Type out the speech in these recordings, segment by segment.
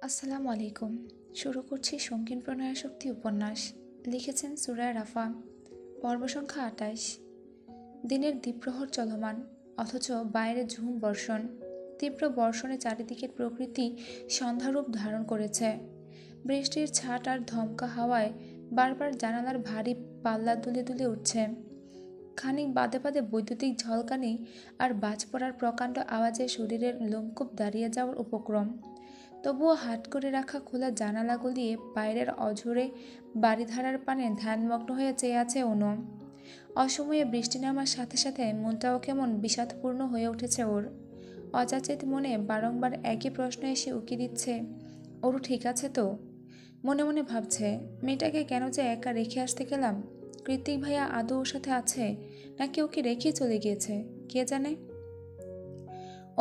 আসসালামু আলাইকুম। শুরু করছি সঙ্গীন প্রণয়াশক্তি উপন্যাস। লিখেছেন সুরায়া রাফা। পর্ব সংখ্যা ২৮। দিনের দ্বিপ্রহর চলমান, অথচ বাইরে ঝুম বর্ষণ। তীব্র বর্ষণে চারিদিকের প্রকৃতি সন্ধ্যারূপ ধারণ করেছে। বৃষ্টির ছাট আর ধমকা হাওয়ায় বারবার জানালার ভারী পাল্লা দুলে দুলে উঠছে। খানিক বাদে বাদে বৈদ্যুতিক ঝলকানি আর বাজ পড়ার প্রকাণ্ড আওয়াজে শরীরের লোমকূপ দাঁড়িয়ে যাওয়ার উপক্রম। তবুও হাট করে রাখা খোলা জানালা গলিয়ে বাইরের অঝোরে বাড়িধারার পানে ধ্যানমগ্ন হয়ে চেয়ে আছে অনু। অসময়ে বৃষ্টি নামার সাথে সাথে মনটাও কেমন বিষাদপূর্ণ হয়ে উঠেছে ওর। অযাচিত মনে বারংবার একই প্রশ্ন এসে উকি দিচ্ছে, ওরও ঠিক আছে তো? মনে মনে ভাবছে, মেয়েটাকে কেন যে একা রেখে আসতে গেলাম। কৃতিক ভাইয়া আদৌ ওর সাথে আছে, নাকি ওকে রেখে চলে গিয়েছে, কে জানে।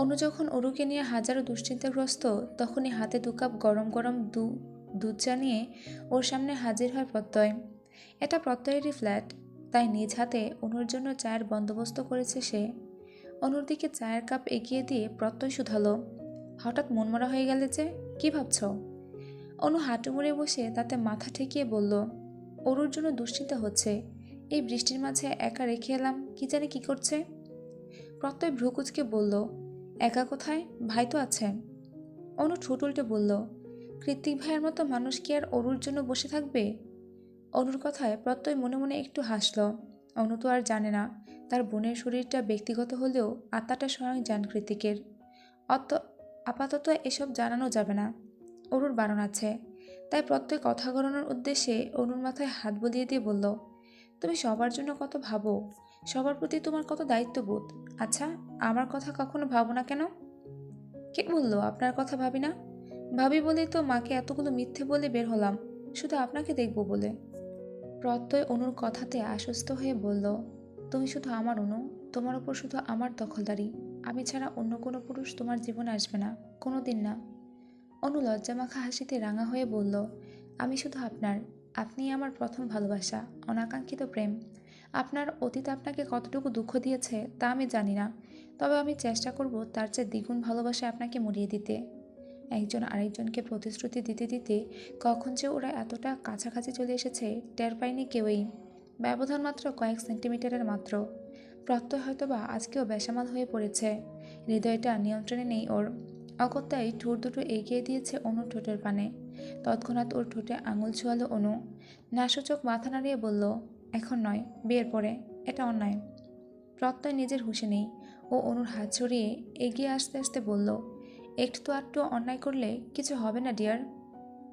অনু যখন অরুকে নিয়ে হাজারো দুশ্চিন্তাগ্রস্ত, তখনই হাতে ২ কাপ গরম গরম দুধ চা নিয়ে ওর সামনে হাজির হয় প্রত্যয়। এটা প্রত্যয়েরই ফ্ল্যাট, তাই নিজ হাতে অনুর জন্য চায়ের বন্দোবস্ত করেছে সে। অনুর দিকে চায়ের কাপ এগিয়ে দিয়ে প্রত্যয় শুধালো, হঠাৎ মনমরা হয়ে গেলে যে, কি ভাবছ? অনু হাঁটু মুড়ে বসে তাতে মাথা ঠেকিয়ে বলল, অরুর জন্য দুশ্চিন্তা হচ্ছে। এই বৃষ্টির মাঝে একা রেখে এলাম, কি জানি কি করছে। প্রত্যয় ভ্রুকুচকে বলল, একা কোথায়, ভাই তো আছে। অনু ঠোঁট উল্টে বলল, কৃতিক ভাইয়ের মতো মানুষ কি আর অরুর জন্য বসে থাকবে? অনুর কথায় প্রত্যয় মনে মনে একটু হাসল। অনু তো আর জানে না, তার বোনের শরীরটা ব্যক্তিগত হলেও আত্মাটা স্বয়ং জান কৃতিকের। অত আপাতত এসব জানানো যাবে না, অরুর বারণ আছে। তাই প্রত্যয় কথা ঘোরানোর উদ্দেশ্যে অনুর মাথায় হাত বুলিয়ে দিয়ে বলল, তুমি সবার জন্য কত ভাবো, সবার প্রতি তোমার কত দায়িত্ববোধ। আচ্ছা, আমার কথা কখনো ভাবো না কেন? কে বললো আপনার কথা ভাবি না? ভাবি বলেই তো মাকে এতগুলো মিথ্যে বলে বের হলাম, শুধু আপনাকে দেখব বলে। প্রত্যয় অনুর কথাতে আশ্বস্ত হয়ে বলল, তুমি শুধু আমার অনু, তোমার উপর শুধু আমার দখলদারি। আমি ছাড়া অন্য কোনো পুরুষ তোমার জীবনে আসবে না, কোনো দিন না। অনু লজ্জামাখা হাসিতে রাঙা হয়ে বলল, আমি শুধু আপনার, আপনিই আমার প্রথম ভালোবাসা, অনাকাঙ্ক্ষিত প্রেম। আপনার অতীত আপনাকে কতটুকু দুঃখ দিয়েছে তা আমি জানি না, তবে আমি চেষ্টা করব তার চেয়ে দ্বিগুণ ভালোবাসা আপনাকে মরিয়ে দিতে। একজন আরেকজনকে প্রতিশ্রুতি দিতে দিতে কখন যে ওরা এতটা কাছাকাছি চলে এসেছে টের পায়নি কেউই। ব্যবধান মাত্র কয়েক সেন্টিমিটারের মাত্র। প্রত্যয় হয়তোবা আজকেও বেসামাল হয়ে পড়েছে, হৃদয়টা নিয়ন্ত্রণে নেই ওর। অগত্যাই ঠোঁট দুটো এগিয়ে দিয়েছে অনুর ঠোঁটের পানে। তৎক্ষণাৎ ওর ঠোঁটে আঙুল ছোঁয়ালো অনু। নাসূচক মাথা নাড়িয়ে বলল, এখন নয়, বিয়ের পরে, এটা অন্যায়। প্রত্যয় নিজের হুঁশে নেই, ও অনুর হাত ছড়িয়ে এগিয়ে আসতে আসতে বলল, একটু তো আধটু অন্যায় করলে কিছু হবে না ডিয়ার।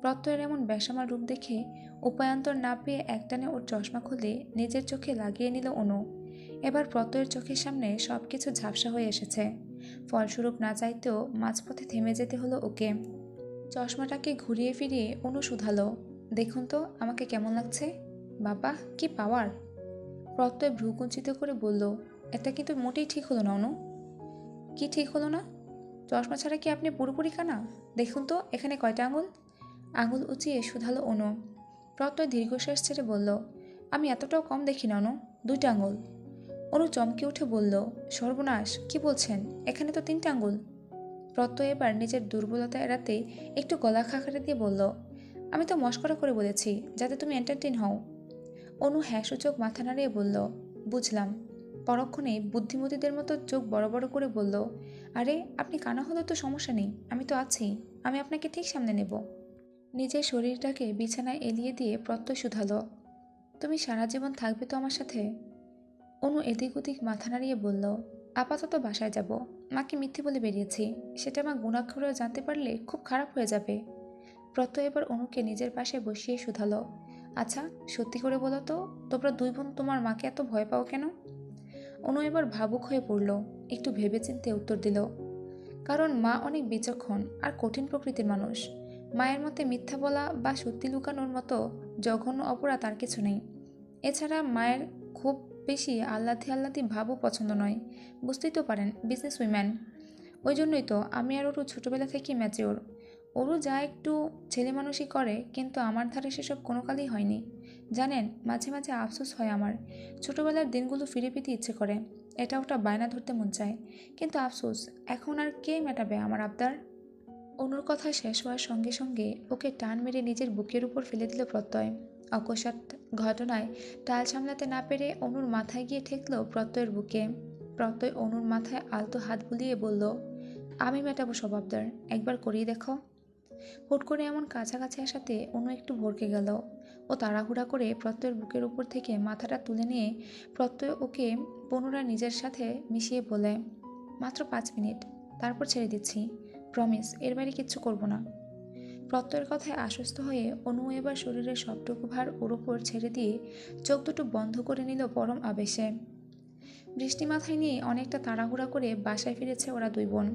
প্রত্যয়ের এমন বেসামাল রূপ দেখে উপায়ান্তর না পেয়ে একটানে ওর চশমা খুলে নিজের চোখে লাগিয়ে নিল অনু। এবার প্রত্যয়ের চোখের সামনে সব কিছু ঝাপসা হয়ে এসেছে। ফলস্বরূপ না চাইতেও মাঝপথে থেমে যেতে হলো ওকে। চশমাটাকে ঘুরিয়ে ফিরিয়ে অনু শুধালো, দেখুন তো আমাকে কেমন লাগছে। বাবা, কি পাওয়ার! প্রত্যয় ভ্রুকুঞ্চিত করে বলল, এটা কিন্তু মোটেই ঠিক হলো না অনু। কি ঠিক হলো না? চশমা ছাড়া কি আপনি পুরোপুরি কানা? দেখুন তো এখানে কয়টা আঙুল। আঙুল উঁচিয়ে শুধালো অনু। প্রত্যয় দীর্ঘশ্বাস ছেড়ে বলল, আমি এতটাও কম দেখি না অনু, 2টা আঙুল। অনু চমকে উঠে বলল, সর্বনাশ, কি বলছেন, এখানে তো 3টে আঙুল। প্রত্যয় এবার নিজের দুর্বলতা এড়াতে একটু গলা খাকারে দিয়ে বলল, আমি তো মশকরা করে বলেছি যাতে তুমি এন্টারটেইন হও। অনু হ্যাঁ সূচক মাথা নাড়িয়ে বলল, বুঝলাম। পরক্ষণে বুদ্ধিমতীদের মতো চোখ বড় বড় করে বলল, আরে আপনি কানা হলে তো সমস্যা নেই, আমি তো আছি, আমি আপনাকে ঠিক সামনে নেব। নিজের শরীরটাকে বিছানায় এলিয়ে দিয়ে প্রত্যয় শুধালো, তুমি সারা জীবন থাকবে তো আমার সাথে? অনু এদিক ওদিক মাথা নাড়িয়ে বলল, আপাতত বাসায় যাব, মাকে মিথ্যে বলে বেরিয়েছি, সেটা মা গুণাক্ষরেও জানতে পারলে খুব খারাপ হয়ে যাবে। প্রত্যয় এবার অনুকে নিজের পাশে বসিয়ে শুধালো, আচ্ছা সত্যি করে বলো তো, তোমরা 2 বোন তোমার মাকে এত ভয় পাও কেন? অনু এবার ভাবুক হয়ে পড়ল, একটু ভেবেচিন্তে উত্তর দিল, কারণ মা অনেক বিচক্ষণ আর কঠিন প্রকৃতির মানুষ। মায়ের মতে মিথ্যা বলা বা সত্যি লুকানোর মতো জঘন্য অপরাধ আর কিছু নেই। এছাড়া মায়ের খুব বেশি আহ্লাদি আহ্লাদি ভাবও পছন্দ নয়, বুঝতেই তো পারেন, বিজনেস উইম্যান। ওই জন্যই তো আমি আর ওরু ছোটোবেলা থেকেই ম্যাচিওর। ওরু যা একটু ছেলে মানুষই করে, কিন্তু আমার ধারে সেসব কোনো কালই হয়নি। জানেন, মাঝে মাঝে আফসোস হয় আমার, ছোটোবেলার দিনগুলো ফিরে পেতে ইচ্ছে করে, এটা ওটা বায়না ধরতে মন চায়, কিন্তু আফসোস, এখন আর কে মেটাবে আমার আবদার। অনুর কথা শেষ হওয়ার সঙ্গে সঙ্গে ওকে টান মেরে নিজের বুকের উপর ফেলে দিল প্রত্যয়। অকস্মাৎ ঘটনায় টাল সামলাতে না পেরে অনুর মাথায় গিয়ে ঠেকল প্রত্যয়ের বুকে। প্রত্যয় অনুর মাথায় আলতো হাত বুলিয়ে বলল, আমি মেটাবো সব আবদার, একবার করেই দেখো। হুট করে এমন কাছাকাছি আসাতে অনু একটু ভড়কে গেল। ও তাড়াহুড়া করে প্রত্যয়ের বুকের উপর থেকে মাথাটা তুলে নিয়ে প্রত্যয় ওকে পুনরায় নিজের সাথে মিশিয়ে বলে, মাত্র 5 মিনিট, তারপর ছেড়ে দিচ্ছি, প্রমিস এর বাইরে কিচ্ছু করব না। প্রত্যয়ের কথায় আশ্বস্ত হয়ে অনু এবার শরীরের সবটুকু ভার ওর উপর ছেড়ে দিয়ে চোখ দুটো বন্ধ করে নিল পরম আবেশে। বৃষ্টি মাথায় নিয়ে অনেকটা তাড়াহুড়া করে বাসায় ফিরেছে ওরা দুই বোন।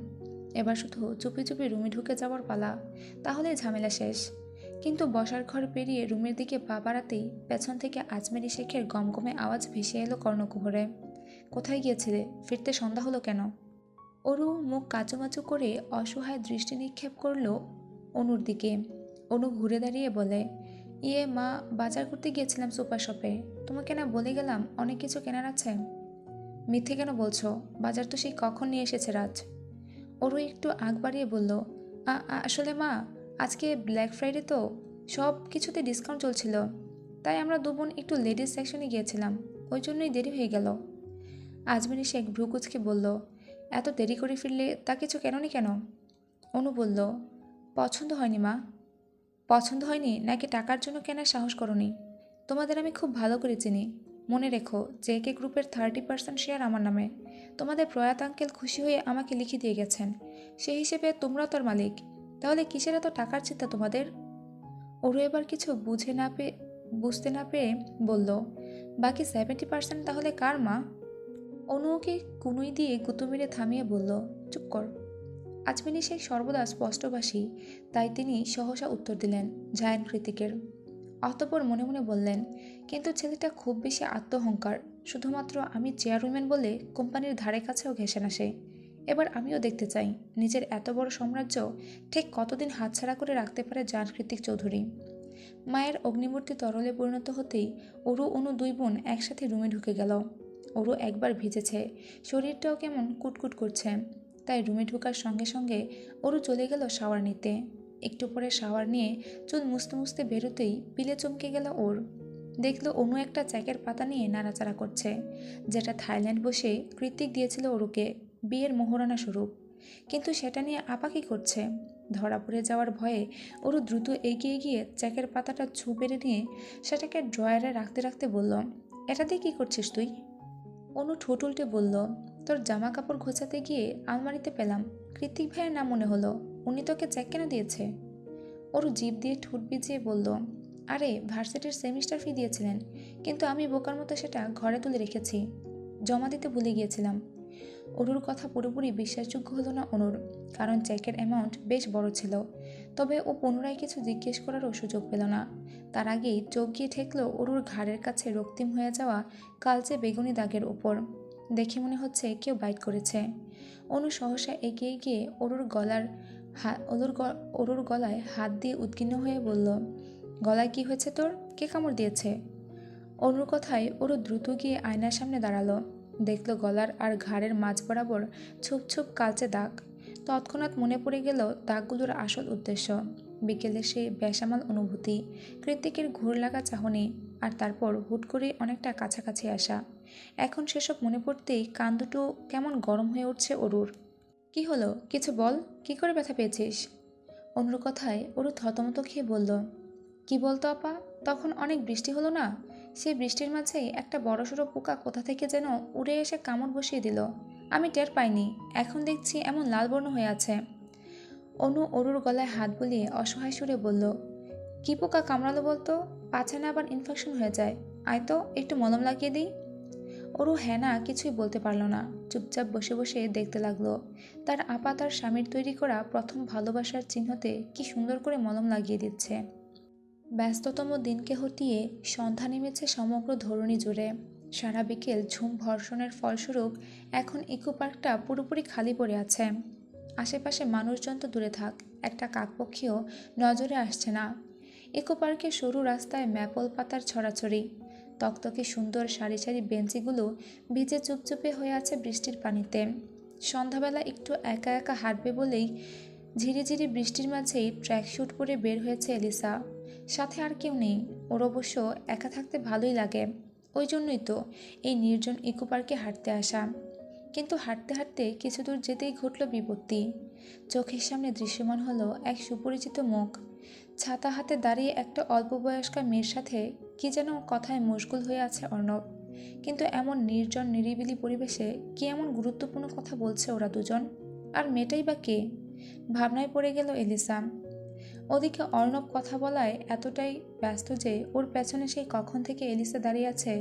এবার শুধু চুপি চুপি রুমে ঢুকে যাওয়ার পালা, তাহলে ঝামেলা শেষ। কিন্তু বসার ঘর পেরিয়ে রুমের দিকে পা বাড়াতেই পেছন থেকে আজমেরি শেখের গমগমে আওয়াজ ভেসে এলো কর্ণকুহরে। কোথায় গিয়েছিলে, ফিরতে সন্ধ্যা হলো কেন? অরু মুখ কাচুমাচু করে অসহায় দৃষ্টি নিক্ষেপ করল অনুর দিকে। অনু ঘুরে দাঁড়িয়ে বলে, ইয়ে মা, বাজার করতে গিয়েছিলাম সুপার শপে। তোমাকে না বলে গেলাম অনেক কিছু কেনার আছে। মিথ্যে কেন বলছো, বাজার তো সেই কখন নিয়ে এসেছে রাজ। ওরও একটু আগ বাড়িয়ে বলল, আসলে মা, আজকে ব্ল্যাক ফ্রাইডে তো সব কিছুতে ডিসকাউন্ট চলছিল, তাই আমরা দু বোন একটু লেডিস সেকশনে গিয়েছিলাম, ওই জন্যই দেরি হয়ে গেল। আজমেরি শেখ ভ্রুকুচকে বলল, এত দেরি করে ফিরলে তা কিছু কেননি কেন? অনু বলল, পছন্দ হয়নি মা। পছন্দ হয়নি নাকি টাকার জন্য কেনার সাহস করনি? তোমাদের আমি খুব ভালো করে চিনি। মনে রেখো, জেকে গ্রুপের 30% শেয়ার আমার নামে। তোমাদের প্রয়াত আঙ্কেল খুশি হয়ে আমাকে লিখে দিয়ে গেছেন, সেই হিসেবে তোমরাও তার মালিক। তাহলে কিসের এত টাকার চিন্তা তোমাদের? ওরও এবার কিছু বুঝতে না পেরে বলল, বাকি 70% তাহলে কার মা? অনু ওকে কুনুই দিয়ে গুঁতো মেরে থামিয়ে বলল, চুপ কর। আজমিনী শেখ সর্বদা স্পষ্টভাষী, তাই তিনি সহসা উত্তর দিলেন, জায়ান কৃতিকের। অতঃপর মনে মনে বললেন, কিন্তু ছেলেটা খুব বেশি আত্মহংকার, শুধুমাত্র আমি চেয়ারম্যান বলে কোম্পানির ধারে কাছেও ঘেঁষে না সে। এবার আমিও দেখতে চাই নিজের এত বড় সাম্রাজ্য ঠিক কতদিন হাতছাড়া করে রাখতে পারে জায়ান কৃতিক চৌধুরী। মায়ের অগ্নিমূর্তি তরলে পরিণত হতেই অরু অনু দুই বোন একসাথে রুমে ঢুকে গেল। অরু একবার ভিজেছে, শরীরটাও কেমন কুটকুট করছে, তাই রুমে ঢোকার সঙ্গে সঙ্গে অরু চলে গেল শাওয়ার নিতে। একটু পরে শাওয়ার নিয়ে চুল মুছতে মুছতে বেরোতেই পিলে চমকে গেল ওর। দেখলো অনু একটা চ্যাকের পাতা নিয়ে নাড়াচাড়া করছে, যেটা থাইল্যান্ড বসে কৃতিক দিয়েছিল অরুকে বিয়ের মোহরানা স্বরূপ। কিন্তু সেটা নিয়ে আপা কী করছে? ধরা পড়ে যাওয়ার ভয়ে অরু দ্রুত এগিয়ে গিয়ে চ্যাকের পাতাটা ছু পেরে নিয়ে সেটাকে ড্রয়ারে রাখতে রাখতে বলল, এটা দিয়ে কী করছিস তুই? অনু ঠোঁট উল্টে বলল, তোর জামা কাপড় গোছাতে গিয়ে আলমারিতে পেলাম, কৃতিক ভাইয়ের নাম মনে হলো, উনি তোকে চেক কেন দিয়েছে? ওরও জিভ দিয়ে ঠোঁট ভিজিয়ে বলল, আরে ভার্সিটির সেমিস্টার ফি দিয়েছিলেন, কিন্তু আমি বোকার মতো সেটা ঘরে তুলে রেখেছি, জমা দিতে ভুলে গিয়েছিলাম। অরুর কথা পুরোপুরি বিশ্বাসযোগ্য হলো না অনুর, কারণ চেকের অ্যামাউন্ট বেশ বড় ছিল। তবে ও পুনরায় কিছু জিজ্ঞেস করারও সুযোগ পেল না। তার আগেই চোখ গিয়ে ঠেকল অরুর ঘাড়ের কাছে রক্তিম হয়ে যাওয়া কালচে বেগুনি দাগের উপর। দেখে মনে হচ্ছে কেউ বাইট করেছে। অনু সহসা এগিয়ে গিয়ে অরুর গলায় হাত দিয়ে উদ্বিগ্ন হয়ে বলল, গলায় কি হয়েছে তোর, কে কামড় দিয়েছে? অনুর কথায় অরু দ্রুত গিয়ে আয়নার সামনে দাঁড়ালো। দেখল গলার আর ঘাড়ের মাঝ বরাবর ছোপ ছোপ কালচে দাগ। তৎক্ষণাৎ মনে পড়ে গেল দাগগুলোর আসল উদ্দেশ্য, বিকেলে সেই বেসামাল অনুভূতি, কৃতিকের ঘোর লাগা চাহনি, আর তারপর হুট করে অনেকটা কাছাকাছি আসা। এখন সেসব মনে পড়তেই কান দুটো কেমন গরম হয়ে উঠছে অরুর। কি হলো, কিছু বল, কি করে ব্যথা পেয়েছিস? অনুর কথায় অরু থতমত খেয়ে বলল, কি বলতো আপা, তখন অনেক বৃষ্টি হলো না, সেই বৃষ্টির মাঝেই একটা বড়সড় পোকা কোথা থেকে যেন উড়ে এসে কামড় বসিয়ে দিল, আমি টের পাইনি, এখন দেখছি এমন লাল বর্ণ হয়ে আছে। অনু অরুর গলায় হাত বুলিয়ে অসহায় সুরে বলল, কি পোকা কামড়ালো বলতো, পাছে না আবার ইনফেকশন হয়ে যায়, আয় তো একটু মলম লাগিয়ে দিই। অরু হ্যাঁ না কিছুই বলতে পারল না, চুপচাপ বসে বসে দেখতে লাগলো তার আপা তার স্বামীর তৈরি করা প্রথম ভালোবাসার চিহ্নতে কি সুন্দর করে মলম লাগিয়ে দিচ্ছে। ব্যস্ততম দিনকে হটিয়ে সন্ধ্যা নেমেছে সমগ্র ধরণী জুড়ে। সারা বিকেল ঝুম ভর্ষণের ফলস্বরূপ এখন ইকো পার্কটা পুরোপুরি খালি পড়ে আছে। আশেপাশে মানুষজন তো দূরে থাক, একটা কাকপক্ষীও নজরে আসছে না। ইকো পার্কের সরু রাস্তায় ম্যাপল পাতার ছড়াছড়ি, তকতকে সুন্দর সারি সারি বেঞ্চিগুলো ভিজে চুপচুপে হয়ে আছে বৃষ্টির পানিতে। সন্ধ্যাবেলা একটু একা একা হাঁটবে বলেই ঝিরিঝিরি বৃষ্টির মাঝেই ট্র্যাকস্যুট পরে বের হয়েছে এলিসা। সাথে আর কেউ নেই। ওর অবশ্য একা থাকতে ভালোই লাগে। ওই জন্যই তো এই নির্জন ইকো পার্কে হাঁটতে আসা। কিন্তু হাঁটতে হাঁটতে কিছু দূর যেতেই ঘটল বিপত্তি। চোখের সামনে দৃশ্যমান হলো এক সুপরিচিত মুখ। ছাতা হাতে দাঁড়িয়ে একটা অল্প বয়স্কা মেয়ের সাথে কি যেন কথায় মশগুল হয়ে আছে অর্ণব। কিন্তু এমন নির্জন নিরিবিলি পরিবেশে কি এমন গুরুত্বপূর্ণ কথা বলছে ওরা দুজন? আর মেয়েটাই বা কে? ভাবনায় পড়ে গেল এলিসা। ওদিকে অর্ণব কথা বলায় এতটাই ব্যস্ত যে ওর পেছনে সেই কখন থেকে এলিসা দাঁড়িয়ে আছে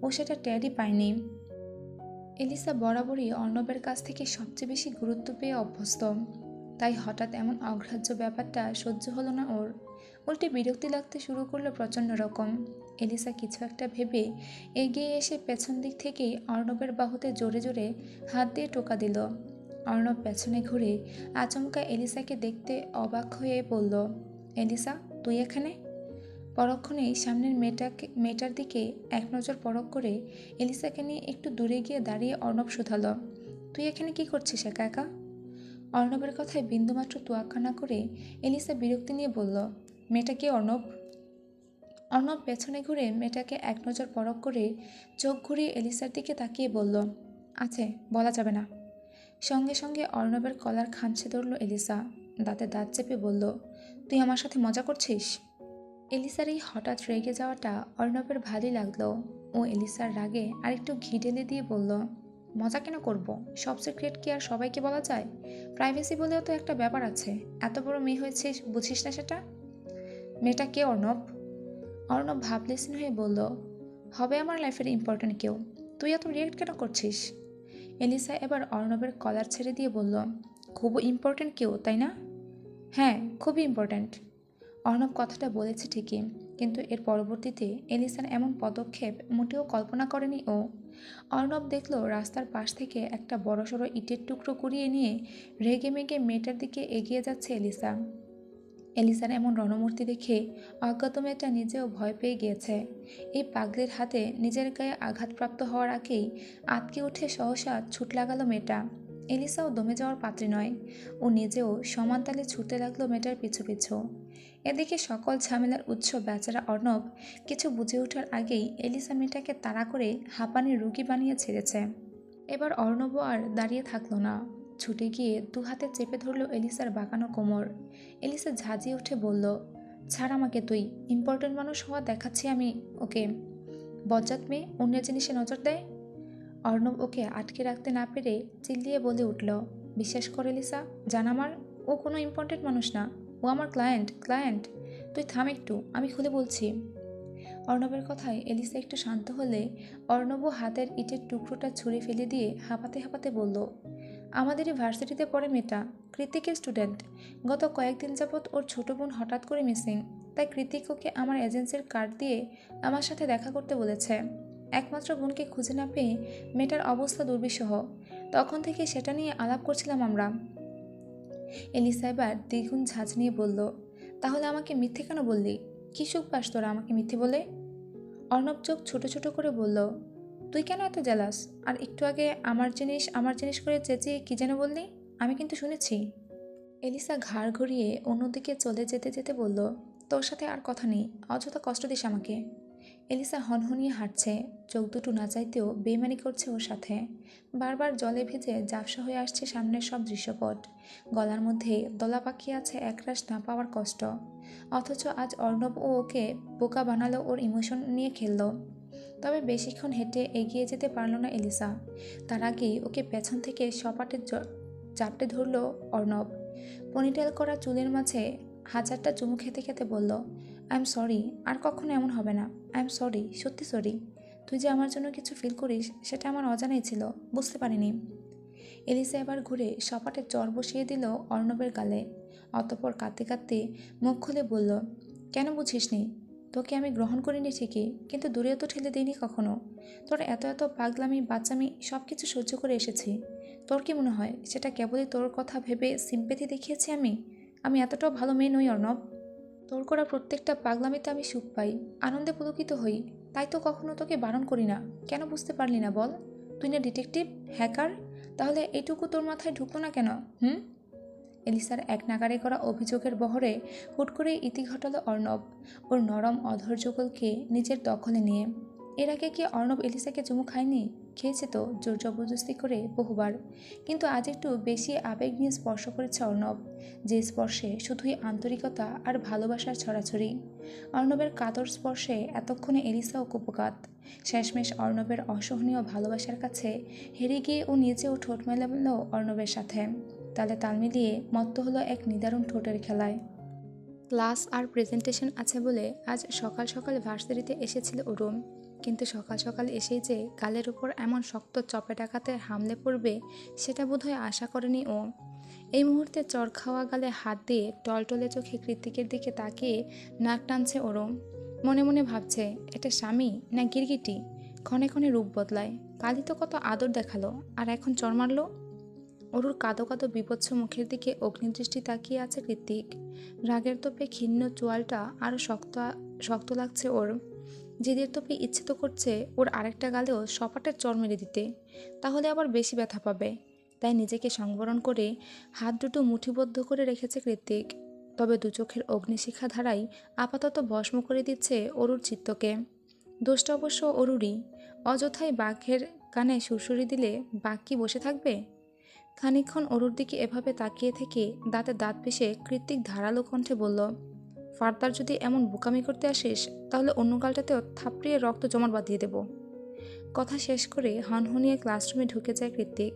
ও সেটা টেরই পায়নি। এলিসা বরাবরই অর্ণবের কাছ থেকে সবচেয়ে বেশি গুরুত্ব পেয়ে অভ্যস্ত। তাই হঠাৎ এমন অগ্রাহ্য ব্যাপারটা সহ্য হলো না ওর। উল্টে বিরক্তি লাগতে শুরু করলো প্রচণ্ড রকম। এলিসা কিছু একটা ভেবে এগিয়ে এসে পেছন দিক থেকেই অর্ণবের বাহুতে জোরে জোরে হাত দিয়ে টোকা দিল। অর্ণব পেছনে ঘুরে আচমকা এলিসাকে দেখতে অবাক হয়ে বলল, এলিসা, তুই এখানে? পরক্ষণেই সামনের মেয়েটার দিকে এক নজর পরখ করে এলিসাকে নিয়ে একটু দূরে গিয়ে দাঁড়িয়ে অর্ণব শুধালো, তুই এখানে কি করছিস একা একা? অর্ণবের কথায় বিন্দুমাত্র তোয়াক্কা না করে এলিসা বিরক্তি নিয়ে বলল, মেয়েটা কে অর্ণব? অর্ণব পেছনে ঘুরে মেয়েটাকে এক নজর পরখ করে চোখ ঘুরিয়ে এলিসার দিকে তাকিয়ে বলল, আছে, বলা যাবে না। সঙ্গে সঙ্গে অর্ণবের কলার খামছে ধরল এলিসা। দাঁতে দাঁত চেপে বলল, তুই আমার সাথে মজা করছিস? এলিসার এই হঠাৎ রেগে যাওয়াটা অর্ণবের ভালোই লাগলো। ও এলিসার রাগে আরেকটু ঘি ঢেলে দিয়ে বলল, মজা কেন করব? সব সিক্রেট কি আর সবাইকে বলা যায়? প্রাইভেসি বলেও তো একটা ব্যাপার আছে। এত বড় মেয়ে হয়েছিস, বুঝিস না সেটা? মেয়েটা কে অর্ণব? অর্ণব ভাবলেসিন হয়ে বলল, হবে আমার লাইফের ইম্পর্ট্যান্ট কেউ। তুই এত রিয়েক্ট কেন করছিস? এলিসা এবার অর্ণবের কলার ছেড়ে দিয়ে বলল, খুব ইম্পর্ট্যান্ট কেউ, তাই না? হ্যাঁ, খুবই ইম্পর্ট্যান্ট। অর্ণব কথাটা বলেছে ঠিকই, কিন্তু এর পরবর্তীতে এলিসার এমন পদক্ষেপ মোটেও কল্পনা করেনি ও। অর্ণব দেখল রাস্তার পাশ থেকে একটা বড়সড় ইটের টুকরো কুড়িয়ে নিয়ে রেগে মেগে মেয়েটার দিকে এগিয়ে যাচ্ছে এলিসা। এলিসার এমন রণমূর্তি দেখে অজ্ঞাত মেয়েটা নিজেও ভয় পেয়ে গিয়েছে। এই পাগলির হাতে নিজের গায়ে আঘাতপ্রাপ্ত হওয়ার আগেই আঁতকে উঠে সহসা ছুট লাগালো মেয়েটা। এলিসাও দমে যাওয়ার পাত্রী নয়। ও নিজেও সমান তালে ছুটতে লাগলো মেয়েটার পিছু পিছু। এদিকে সকল ঝামেলার উৎস বেচারা অর্ণব কিছু বুঝে ওঠার আগেই এলিসা মেয়েটাকে তাড়া করে হাঁপানির রুগী বানিয়ে ছেড়েছে। এবার অর্ণবও আর দাঁড়িয়ে থাকলো না। ছুটে গিয়ে দু হাতে চেপে ধরল এলিসার বাঁকানো কোমর। এলিসা ঝাঁঝিয়ে উঠে বলল, ছাড় আমাকে তুই। ইম্পর্টেন্ট মানুষ হওয়া দেখাচ্ছি আমি ওকে। বজ্জাত মেয়ে অন্যের জিনিসে নজর দেয়। অর্ণব ওকে আটকে রাখতে না পেরে চিল্লিয়ে বলে উঠল, বিশ্বাস কর এলিসা, জান আমার, ও কোনো ইম্পর্টেন্ট মানুষ না। ও আমার ক্লায়েন্ট। তুই থাম একটু, আমি খুলে বলছি। অর্ণবের কথায় এলিসা একটু শান্ত হলে অর্ণবও হাতের ইটের টুকরোটা ছুঁড়ে ফেলে দিয়ে হাঁপাতে হাঁপাতে বলল, আমাদেরই ভার্সিটিতে পড়ে মেয়েটা, কৃতিকের স্টুডেন্ট। গত কয়েকদিন যাবৎ ওর ছোট বোন হঠাৎ করে মিসিং। তাই কৃতিক ওকে আমার এজেন্সির কার্ড দিয়ে আমার সাথে দেখা করতে বলেছে। একমাত্র বোনকে খুঁজে না পেয়ে মেয়েটার অবস্থা দুর্বিষহ। তখন থেকে সেটা নিয়ে আলাপ করছিলাম আমরা। এলিসা এবার দ্বিগুণ ঝাঁঝ নিয়ে বলল, তাহলে আমাকে মিথ্যে কেন বললি? কি সুখ পাস তোরা আমাকে মিথ্যে বলে? অর্ণব চোখ ছোট ছোট করে বলল, তুই কেন এত জেলাস? আর একটু আগে আমার জিনিস করে চেঁচিয়ে কি যেন বললি? আমি কিন্তু শুনেছি। এলিসা ঘাড় ঘুরিয়ে অন্যদিকে চলে যেতে যেতে বলল, তোর সাথে আর কথা নেই, অযথা কষ্ট দিস আমাকে। এলিসা হনহনিয়ে হাঁটছে, চোখ দুটো না চাইতেও বেইমানি করছে ওর সাথে। বারবার জলে ভিজে ঝাপসা হয়ে আসছে সামনের সব দৃশ্যপট। গলার মধ্যে দলা পাকিয়ে আছে একরাশ না পাওয়ার কষ্ট। অথচ আজ অর্ণব ও ওকে বোকা বানালো, ওর ইমোশন নিয়ে খেললো। তবে বেশিক্ষণ হেঁটে এগিয়ে যেতে পারল না এলিসা। তার আগেই ওকে পেছন থেকে সপাটে জাপটে ধরল অর্ণব। পনিটেল করা চুলের মাঝে হাজারটা চুমু খেতে খেতে বলল, আই এম সরি, আর কখনো এমন হবে না। আই এম সরি, সত্যি সরি। তুই যে আমার জন্য কিছু ফিল করিস সেটা আমার অজানাই ছিল, বুঝতে পারিনি। এলিসা এবার ঘুরে সপাটে চর বসিয়ে দিল অর্ণবের গালে। অতঃপর কাঁদতে কাঁদতে মুখ খুলে বলল, কেন বুঝিসনি? তোকে আমি গ্রহণ করিনি ঠিকই, কিন্তু দূরেও তো ঠেলে দিইনি কখনো। তোর এত এত পাগলামি বাচ্চামি সব কিছু সহ্য করে এসেছি। তোর কি মনে হয় সেটা কেবলই তোর কথা ভেবে সিম্পেথি দেখিয়েছি আমি? আমি এতটাও ভালো মেয়ে নই অর্ণব। তোর করা প্রত্যেকটা পাগলামিতে আমি সুখ পাই, আনন্দে পুলকিত হই। তাই তো কখনো তোকে বারণ করি না। কেন বুঝতে পারলি না বল? তুই না ডিটেকটিভ, হ্যাকার, তাহলে এইটুকু তোর মাথায় ঢুকলো না কেন? এলিসার এক নাগাড়ে করা অভিযোগের বহরে হুট করে ইতি ঘটালো অর্ণব, ওর নরম অধর যুগলকে নিজের দখলে নিয়ে। এর আগে কি অর্ণব এলিসাকে চুমু খায়নি? খেয়েছে তো, জোর জবরদস্তি করে বহুবার, কিন্তু আজ একটু বেশি আবেগ নিয়ে স্পর্শ করেছে অর্ণব, যে স্পর্শে শুধুই আন্তরিকতা আর ভালোবাসার ছড়াছড়ি। অর্ণবের কাতর স্পর্শে এতক্ষণে এলিসাও কুপকাত। শেষমেশ অর্ণবের অসহনীয় ভালোবাসার কাছে হেরে গিয়ে ও নিজেও ঠোঁট মেলালো অর্ণবের সাথে। তালে তাল মিলিয়ে মত্ত হলো এক নিদারুণ ঠোঁটের খেলায়। ক্লাস আর প্রেজেন্টেশন আছে বলে আজ সকাল সকাল ভার্সিটিতে এসেছিল ওরুম, কিন্তু সকাল সকাল এসেই যে গালের উপর এমন শক্ত চপেটাঘাতে হামলে পড়বে সেটা বোধহয় আশা করেনি ও। এই মুহূর্তে চর খাওয়া গালে হাত দিয়ে টলটলে চোখে কৃত্তিকের দিকে তাকিয়ে নাক টানছে ওরম। মনে মনে ভাবছে, এটা স্বামী না গিরগিটি? ক্ষণে ক্ষণে রূপ বদলায়। কালই তো কত আদর দেখালো, আর এখন চর মারল। অরুর কাদো কাদো বিভৎস মুখের দিকে অগ্নিদৃষ্টি তাকিয়ে আছে কৃত্তিক। রাগের তোপে ক্ষীণ চোয়ালটা আরও শক্ত শক্ত লাগছে ওর। জেদের তোপে ইচ্ছে তো করছে ওর আরেকটা গালেও সপাটের চর মেরে দিতে, তাহলে আবার বেশি ব্যথা পাবে। তাই নিজেকে সংবরণ করে হাত দুটো মুঠিবদ্ধ করে রেখেছে কৃত্তিক। তবে দু চোখের অগ্নিশিখা ধারাই আপাতত ভস্ম করে দিচ্ছে অরুর চিত্তকে। দোষটা অবশ্য অরুরই। অযথাই বাঘের কানে সুরসুরি দিলে বাঘ কি বসে থাকবে? খানিকক্ষণ অরুর দিকে এভাবে তাকিয়ে থেকে দাঁতে দাঁত পিষে কৃত্তিক ধারালো কণ্ঠে বলল, ফার্দার যদি এমন বোকামি করতে আসিস তাহলে অন্য গালটাতেও থাপড়িয়ে রক্ত জমাট বাঁধিয়ে দেব। কথা শেষ করে হনহনিয়ে ক্লাসরুমে ঢুকে যায় কৃত্তিক।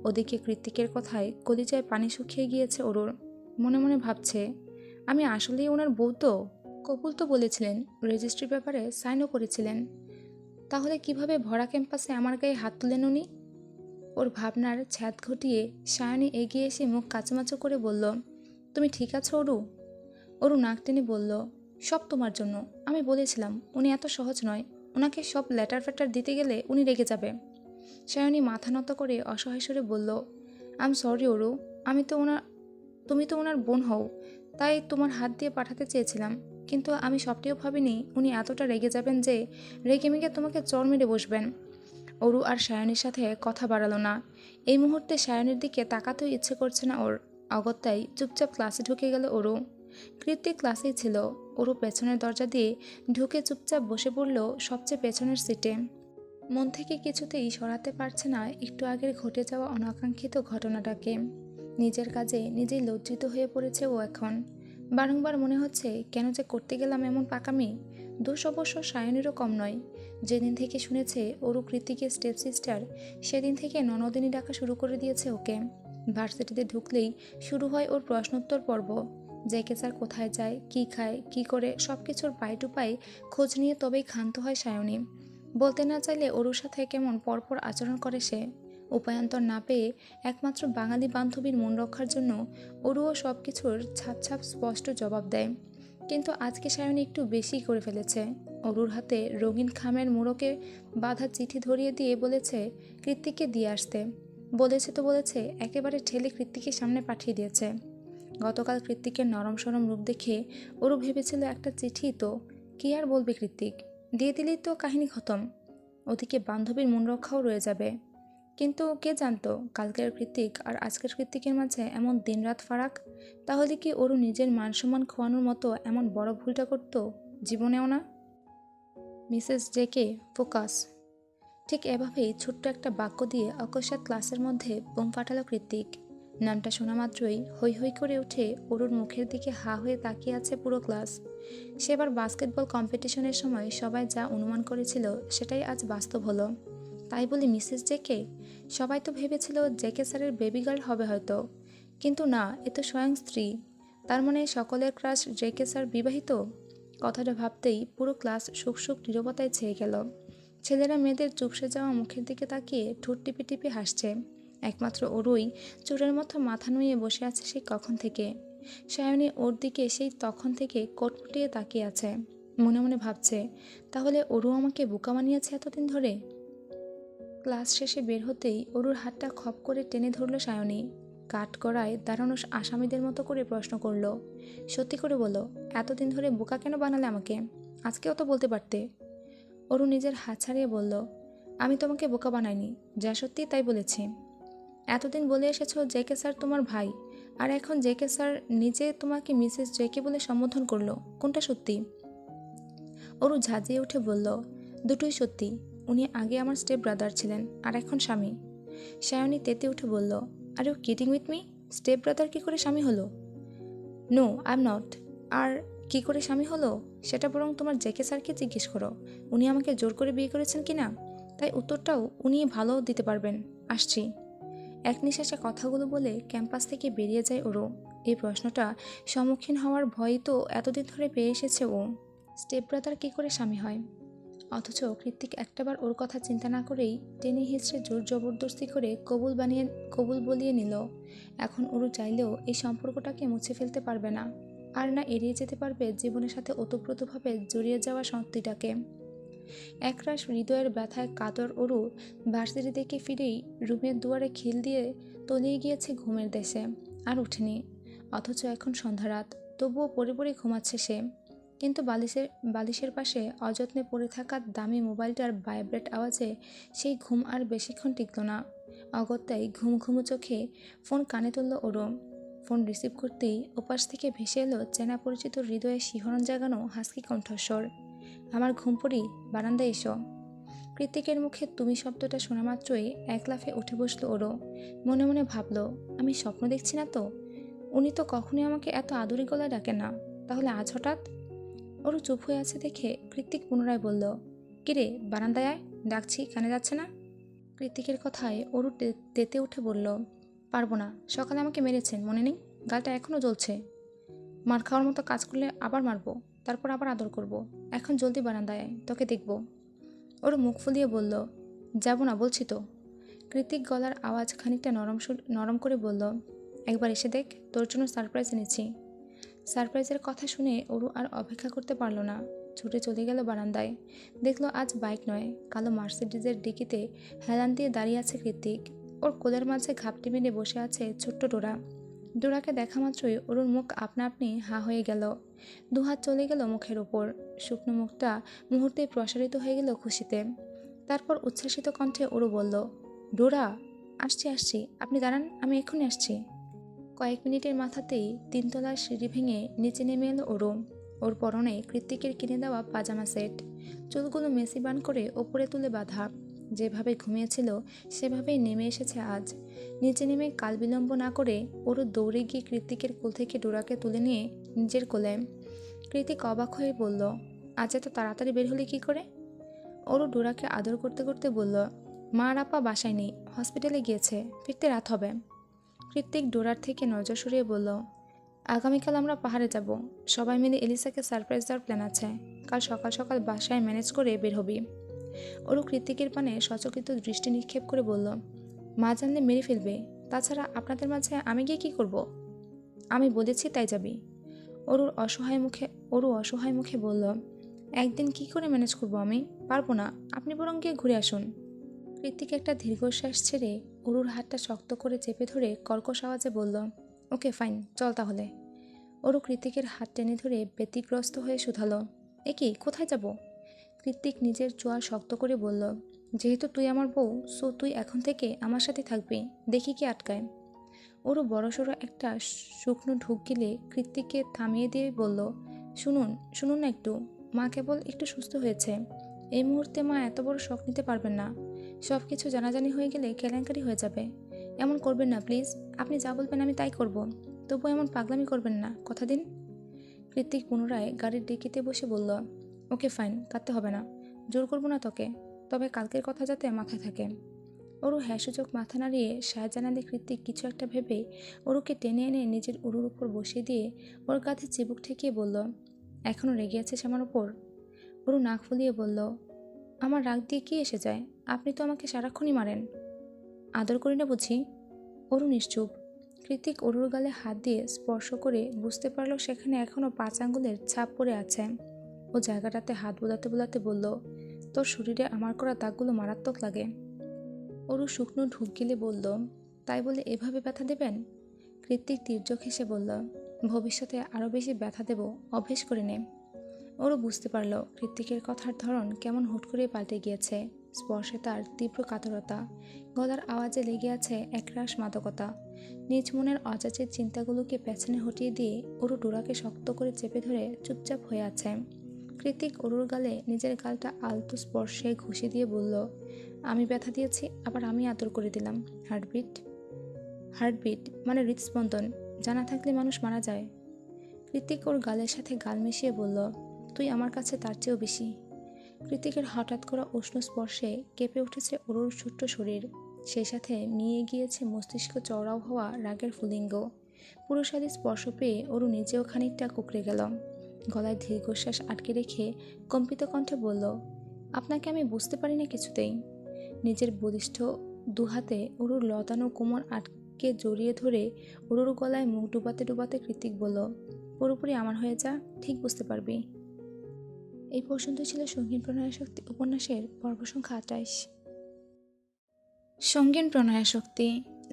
ওদিকে কৃত্তিকের কথায় কলিজায় পানি শুকিয়ে গিয়েছে অরুর। মনে মনে ভাবছে, আমি আসলেই ওনার বউ তো? কপুল তো বলেছিলেন, রেজিস্ট্রি ব্যাপারে সাইনও করেছিলেন, তাহলে কিভাবে ভরা ক্যাম্পাসে আমার গায়ে হাত তুলেন উনি? ওর ভাবনার ছাদ ঘটিয়ে সায়নী এগিয়ে এসে মুখ কাচুমাচু করে বলল, তুমি ঠিক আছো অরু? অরু নাক টেনে বলল, সব তোমার জন্য। আমি বলেছিলাম উনি এত সহজ নয়, ওনাকে সব লেটার ফেটার দিতে গেলে উনি রেগে যাবে। সায়নী মাথা নত করে অসহায় স্বরে বলল, আম সরি অরু, তুমি তো ওনার বোন হও, তাই তোমার হাত দিয়ে পাঠাতে চেয়েছিলাম, কিন্তু আমি সবটিও ভাবিনি উনি এতটা রেগে যাবেন যে রেগে মেগে তোমাকে চর মেরে বসবেন। অরু আর সায়নীর সাথে কথা বাড়ালো না। এই মুহূর্তে সায়নীর দিকে তাকাতেও ইচ্ছে করছে না ওর। অগত্যাই চুপচাপ ক্লাসে ঢুকে গেল অরু। কৃত্তিক ক্লাসেই ছিল। অরু পেছনের দরজা দিয়ে ঢুকে চুপচাপ বসে পড়ল সবচেয়ে পেছনের সিটে। মন থেকে কিছুতেই সরাতে পারছে না একটু আগের ঘটে যাওয়া অনাকাঙ্ক্ষিত ঘটনাটাকে। নিজের কাজে নিজেই লজ্জিত হয়ে পড়েছে ও এখন। বারংবার মনে হচ্ছে কেন যে করতে গেলাম এমন পাকামি। দোষ অবশ্য সায়নীরও কম নয়। যেদিন থেকে শুনেছে অরু কৃত্তিকের স্টেপ সিস্টার, সেদিন থেকে ননদিনী ডাকা শুরু করে দিয়েছে ওকে। ভার্সিটিতে ঢুকলেই শুরু হয় ওর প্রশ্নোত্তর পর্ব। জেকে স্যার কোথায় যায়, কি খায়, কি করে, সব কিছুর পাই টু পাই খোঁজ নিয়ে তবেই ক্ষান্ত হয় সায়নী। বলতে না চাইলে অরুর সাথে কেমন পরপর আচরণ করে সে। উপায়ান্তর না পেয়ে একমাত্র বাঙালি বান্ধবীর মন রক্ষার জন্য অরুও সব কিছুর ছাপ ছাপ স্পষ্ট জবাব দেয়। কিন্তু আজকে সায়নী একটু বেশি করে ফেলেছে। অরুর হাতে রঙিন খামের মোড়কে বাঁধা চিঠি ধরিয়ে দিয়ে বলেছে কৃত্তিককে দিয়ে আসতে। বলেছে তো বলেছে, একেবারে ঠেলে কৃত্তিকের সামনে পাঠিয়ে দিয়েছে। গতকাল কৃত্তিকের নরম সরম রূপ দেখে অরু ভেবেছিল একটা চিঠি তো, কি আর বলবে কৃত্তিক, দিয়ে দিলেই তো কাহিনী খতম। ওদিকে বান্ধবীর মন রক্ষাও রয়ে যাবে। কিন্তু কে জানতো কালকের কৃত্তিক আর আজকের কৃত্তিকের মাঝে এমন দিনরাত ফারাক। তাহলে কি ওরও নিজের মান সম্মান খোয়ানোর মতো এমন বড় ভুলটা করত জীবনেও না? Mrs JK, focus. ঠিক এভাবেই ছোট্ট একটা বাক্য দিয়ে অকস্মাৎ ক্লাসের মধ্যে বোম ফাটালো কৃত্তিক। নামটা শোনা মাত্রই হৈ হৈ করে উঠে অরুর মুখের দিকে হা হয়ে তাকিয়ে আছে পুরো ক্লাস। সেবার বাস্কেটবল কম্পিটিশনের সময় সবাই যা অনুমান করেছিল সেটাই আজ বাস্তব হলো। তাই বলি মিসেস জেকে, সবাই তো ভেবেছিল জেকে স্যারের বেবি গার্ল হবে হয়তো, কিন্তু না, এ তো স্বয়ং স্ত্রী। তার মানে সকলের ক্রাশ জেকে স্যার বিবাহিত। কথাটা ভাবতেই পুরো ক্লাস সুখ সুখ নীরবতায় ছেয়ে গেল। ছেলেরা মেয়েদের চুপসে যাওয়া মুখের দিকে তাকিয়ে ঠোঁট টিপে টিপে হাসছে। একমাত্র অরুই চোরের মতো মাথা নুয়ে বসে আছে সেই কখন থেকে। সায়নী ওর দিকে সেই তখন থেকে কটমটিয়ে তাকিয়ে আছে। মনে মনে ভাবছে, তাহলে অরু আমাকে বোকা বানিয়েছে এতদিন ধরে। ক্লাস শেষে বের হতেই অরুর হাতটা খপ করে টেনে ধরল সায়নী। কাঠ গড়ায় দাঁড়ানো আসামিদের মতো করে প্রশ্ন করল, সত্যি করে বলো, এতদিন ধরে বোকা কেন বানালে আমাকে? আজকেও তো বলতে পারতে। অরু নিজের হাত ছাড়িয়ে বলল, আমি তোমাকে বোকা বানাইনি, যা সত্যি তাই বলেছি। এতদিন বলে এসেছো জেকে স্যার তোমার ভাই, আর এখন জেকে স্যার নিজে তোমাকে মিসেস জেকে বলে সম্বোধন করলো, কোনটা সত্যি? অরু ঝাঁঝিয়ে উঠে বলল, দুটোই সত্যি। উনি আগে আমার স্টেপ ব্রাদার ছিলেন, আর এখন স্বামী। সায়নী তেতে উঠে বলল, are you kidding with me? Step brother কি করে স্বামী হলো? No, I am not. আর কি করে স্বামী হলো সেটা বরং তোমার জেকে স্যারকে জিজ্ঞেস করো। উনি আমাকে জোর করে বিয়ে করেছেন কি না, তাই উত্তরটাও উনি ভালো দিতে পারবেন। আসছি। এক নিঃশ্বাসে কথাগুলো বলে ক্যাম্পাস থেকে বেরিয়ে যায় ওরও। এই প্রশ্নটা সম্মুখীন হওয়ার ভয়ই তো এতদিন ধরে পেয়ে এসেছে ও। স্টেপ ব্রাদার কী করে স্বামী হয়? অথচ কৃত্তিক একটাবার ওর কথা চিন্তা না করেই টেনে হিঁচড়ে জোর জবরদস্তি করে কবুল বলিয়ে নিল। এখন ওরও চাইলেও এই সম্পর্কটাকে মুছে ফেলতে পারবে না, আর না এড়িয়ে যেতে পারবে জীবনের সাথে ওতপ্রোতভাবে জড়িয়ে যাওয়া সত্যিটাকে। একরাশ হৃদয়ের ব্যথায় কাতর ওরু ভার্সিটি থেকে ফিরেই রুমের দুয়ারে খিল দিয়ে তলিয়ে গিয়েছে ঘুমের দেশে, আর উঠেনি। অথচ এখন সন্ধ্যারাত, তবুও পড়ে পড়ে ঘুমাচ্ছে সে। কিন্তু বালিশের পাশে অযত্নে পড়ে থাকা দামি মোবাইলটার ভাইব্রেট আওয়াজে সেই ঘুম আর বেশিক্ষণ টিকল না। অগত্যাই ঘুম ঘুমু চোখে ফোন কানে তুলল ওরও। ফোন রিসিভ করতেই ওপাশ থেকে ভেসে এলো চেনা পরিচিত হৃদয়ে শিহরণ জাগানো হাসকি কণ্ঠস্বর। আমার ঘুম পড়ি, বারান্দায় এসো। কৃত্তিকের মুখে তুমি শব্দটা শোনা মাত্রই এক লাফে উঠে বসলো ওরও। মনে মনে ভাবলো, আমি স্বপ্ন দেখছি না তো? উনি তো কখনোই আমাকে এত আদুরি গলায় ডাকেন না, তাহলে আজ হঠাৎ? ওরও চুপ হয়ে আছে দেখে কৃত্তিক পুনরায় বলল, কিরে বারান্দায় আয়, ডাকছি কানে যাচ্ছে না? কৃত্তিকের কথায় ওরু তেতে উঠে বলল, পারবো না, সকালে আমাকে মেরেছেন মনে নেই? গালটা এখনও জ্বলছে। মার খাওয়ার মতো কাজ করলে আবার মারবো, তারপর আবার আদর করব। এখন জলদি বারান্দায় আয়, তোকে দেখব। ওর মুখ ফুলিয়ে বলল, যাব না বলছি তো। কৃতিক গলার আওয়াজ খানিকটা নরম করে বলল, একবার এসে দেখ, তোর জন্য সারপ্রাইজ এনেছি। সারপ্রাইজের কথা শুনে ওরু আর অপেক্ষা করতে পারল না, ছুটে চলে গেল বারান্দায়। দেখলো আজ বাইক নয়, কালো মার্সিডিজের ডিকিতে হেলান দিয়ে দাঁড়িয়ে আছে কৃতিক। ওর কোলের মাঝে ঘাপটি মেরে বসে আছে ছোট্ট ডোরা। ডোরাকে দেখা মাত্রই ওরুর মুখ আপনা আপনি হা হয়ে গেল। দুহাত চলে গেল মুখের ওপর, শুকনো মুখটা মুহূর্তেই প্রসারিত হয়ে গেল খুশিতে। তারপর উচ্ছ্বাসিত কণ্ঠে ওরু বলল, ডোরা, আসছি আসছি, আপনি দাঁড়ান, আমি এক্ষুনি আসছি। কয়েক মিনিটের মাথাতেই তিনতলার সিঁড়ি ভেঙে নিচে নেমে এলো ওরু। ওর পরনে কৃত্তিকের কিনে দেওয়া পাজামা সেট, চুলগুলো মেসি বান করে ওপরে তুলে বাঁধা। যেভাবে ঘুমিয়েছিল সেভাবেই নেমে এসেছে আজ। নিচে নেমে কাল বিলম্ব না করে ওরু দৌড়ে গিয়ে কৃত্তিকের কোল থেকে ডোরাকে তুলে নিয়ে নিজের কোলে। কৃতিক অবাক হয়ে বলল, আজ এত তাড়াতাড়ি বের হলে কি করে? ওরু ডোরাকে আদর করতে করতে বলল, মা আর আপা বাসায় নেই, হসপিটালে গিয়েছে, ফিরতে রাত হবে। কৃত্তিক ডোরার থেকে নজর সরিয়ে বলল, আগামীকাল আমরা পাহাড়ে যাব, সবাই মিলে এলিসাকে সারপ্রাইজ দেওয়ার প্ল্যান আছে, কাল সকাল সকাল বাসায় ম্যানেজ করে বের হবি। ওরু কৃত্তিকের পানে সচকিত দৃষ্টি নিক্ষেপ করে বলল, মা জানলে মেরে ফেলবে, তাছাড়া আপনাদের মাঝে আমি গিয়ে কী করব? আমি বলেছি তাই যাবি। অরু অসহায় মুখে বলল, একদিন কি করে ম্যানেজ করব আমি, পারবো না, আপনি বরং গিয়ে ঘুরে আসুন। কৃত্তিক একটা দীর্ঘশ্বাস ছেড়ে অরুর হাতটা শক্ত করে চেপে ধরে কর্কশ আওয়াজে বলল, ওকে ফাইন, চল তাহলে। অরু কৃত্তিকের হাত টেনে ধরে ব্যতিগ্রস্ত হয়ে শুধালো, এ কি, কোথায় যাব? কৃত্তিক নিজের চোয়াল শক্ত করে বলল, যেহেতু তুই আমার বউ, সো তুই এখন থেকে আমার সাথে থাকবি, দেখি কি আটকায়। ওরও বড়সড় একটা শুকনো ঢুক গিলে কৃত্তিককে থামিয়ে দিয়ে বলল, শুনুন শুনুন না একটু, মা কেবল একটু সুস্থ হয়েছে, এই মুহূর্তে মা এত বড় শখ নিতে পারবেন না, সব কিছু জানাজানি হয়ে গেলে কেলেঙ্কারি হয়ে যাবে। এমন করবেন না প্লিজ, আপনি যা বলবেন আমি তাই করব, তবু এমন পাগলামি করবেন না, কথা দিন। কৃত্তিক পুনরায় গাড়ির ডিকিতে বসে বলল, ওকে ফাইন, কাঁদতে হবে না, জোর করবো না তোকে, তবে কালকের কথা যাতে মাথায় থাকে। ওরু হ্যাসূচক মাথা নাড়িয়ে সায় জানালে কৃত্তিক কিছু একটা ভেবে ওরুকে টেনে এনে নিজের উরুর উপর বসিয়ে দিয়ে ওর কাঁধে চিবুক ঠেকিয়ে বলল, এখনও রেগে আছিস আমার ওপর? ওরু নাক ফুলিয়ে বলল, আমার রাগ দিয়ে কি এসে যায়, আপনি তো আমাকে সারাক্ষণই মারেন। আদর করি না বুঝি? ওরু নিশ্চুপ। কৃত্তিক অরুর গালে হাত দিয়ে স্পর্শ করে বুঝতে পারল সেখানে এখনও 5 আঙ্গুলের ছাপ পড়ে আছে। ও জায়গাটাতে হাত বোলাতে বোলাতে বলল, তোর শরীরে আমার করা দাগগুলো মারাত্মক লাগে। অরু শুকনো ঢুক গিলে বলল, তাই বলে এভাবে ব্যথা দেবেন? কৃত্তিক তীর্যক হেসে বলল, ভবিষ্যতে আরও বেশি ব্যথা দেব, অভ্যেস করে নে। ওরও বুঝতে পারল কৃত্তিকের কথার ধরন কেমন হুট করে পাল্টে গিয়েছে। স্পর্শে তার তীব্র কাতরতা, গলার আওয়াজে লেগে আছে একরাশ মাদকতা। নিজ মনের অযাচিত চিন্তাগুলোকে পেছনে হটিয়ে দিয়ে অরু ডোরাকে শক্ত করে চেপে ধরে চুপচাপ হয়ে আছে। কৃতিক অরুর গালে নিজের গালটা আলতো স্পর্শে ঘুষি দিয়ে বলল, আমি ব্যথা দিয়েছি, আবার আমি আদর করে দিলাম। হার্টবিট হার্টবিট মানে হৃদস্পন্দন, জানা থাকলে মানুষ মারা যায়। কৃতিক ওর গালের সাথে গাল মিশিয়ে বলল, তুই আমার কাছে তার চেয়েও বেশি। কৃতিকের হঠাৎ করা উষ্ণ স্পর্শে কেঁপে উঠেছে অরুর ছোট্ট শরীর, সেই সাথে মিয়ে গিয়েছে মস্তিষ্ক চওড়াও হওয়া রাগের ফুলিঙ্গ। পুরুষালী স্পর্শ পেয়ে অরু নিজেও খানিকটা কুঁকড়ে গেল। গলায় দীর্ঘশ্বাস আটকে রেখে কম্পিত কণ্ঠে বলল, আপনাকে আমি বুঝতে পারি না কিছুতেই। নিজের বলিষ্ঠ দুহাতে অরুর লতানো কোমর আটকে জড়িয়ে ধরে অরুর গলায় মুখ ডুবাতে ডুবাতে কৃতিক বলল, পুরোপুরি আমার হয়ে যা, ঠিক বুঝতে পারবি। এই পর্যন্ত ছিল সঙ্গীন প্রণয়াসক্তি উপন্যাসের পর্ব সংখ্যা 28। সঙ্গীন প্রণয়াসক্তি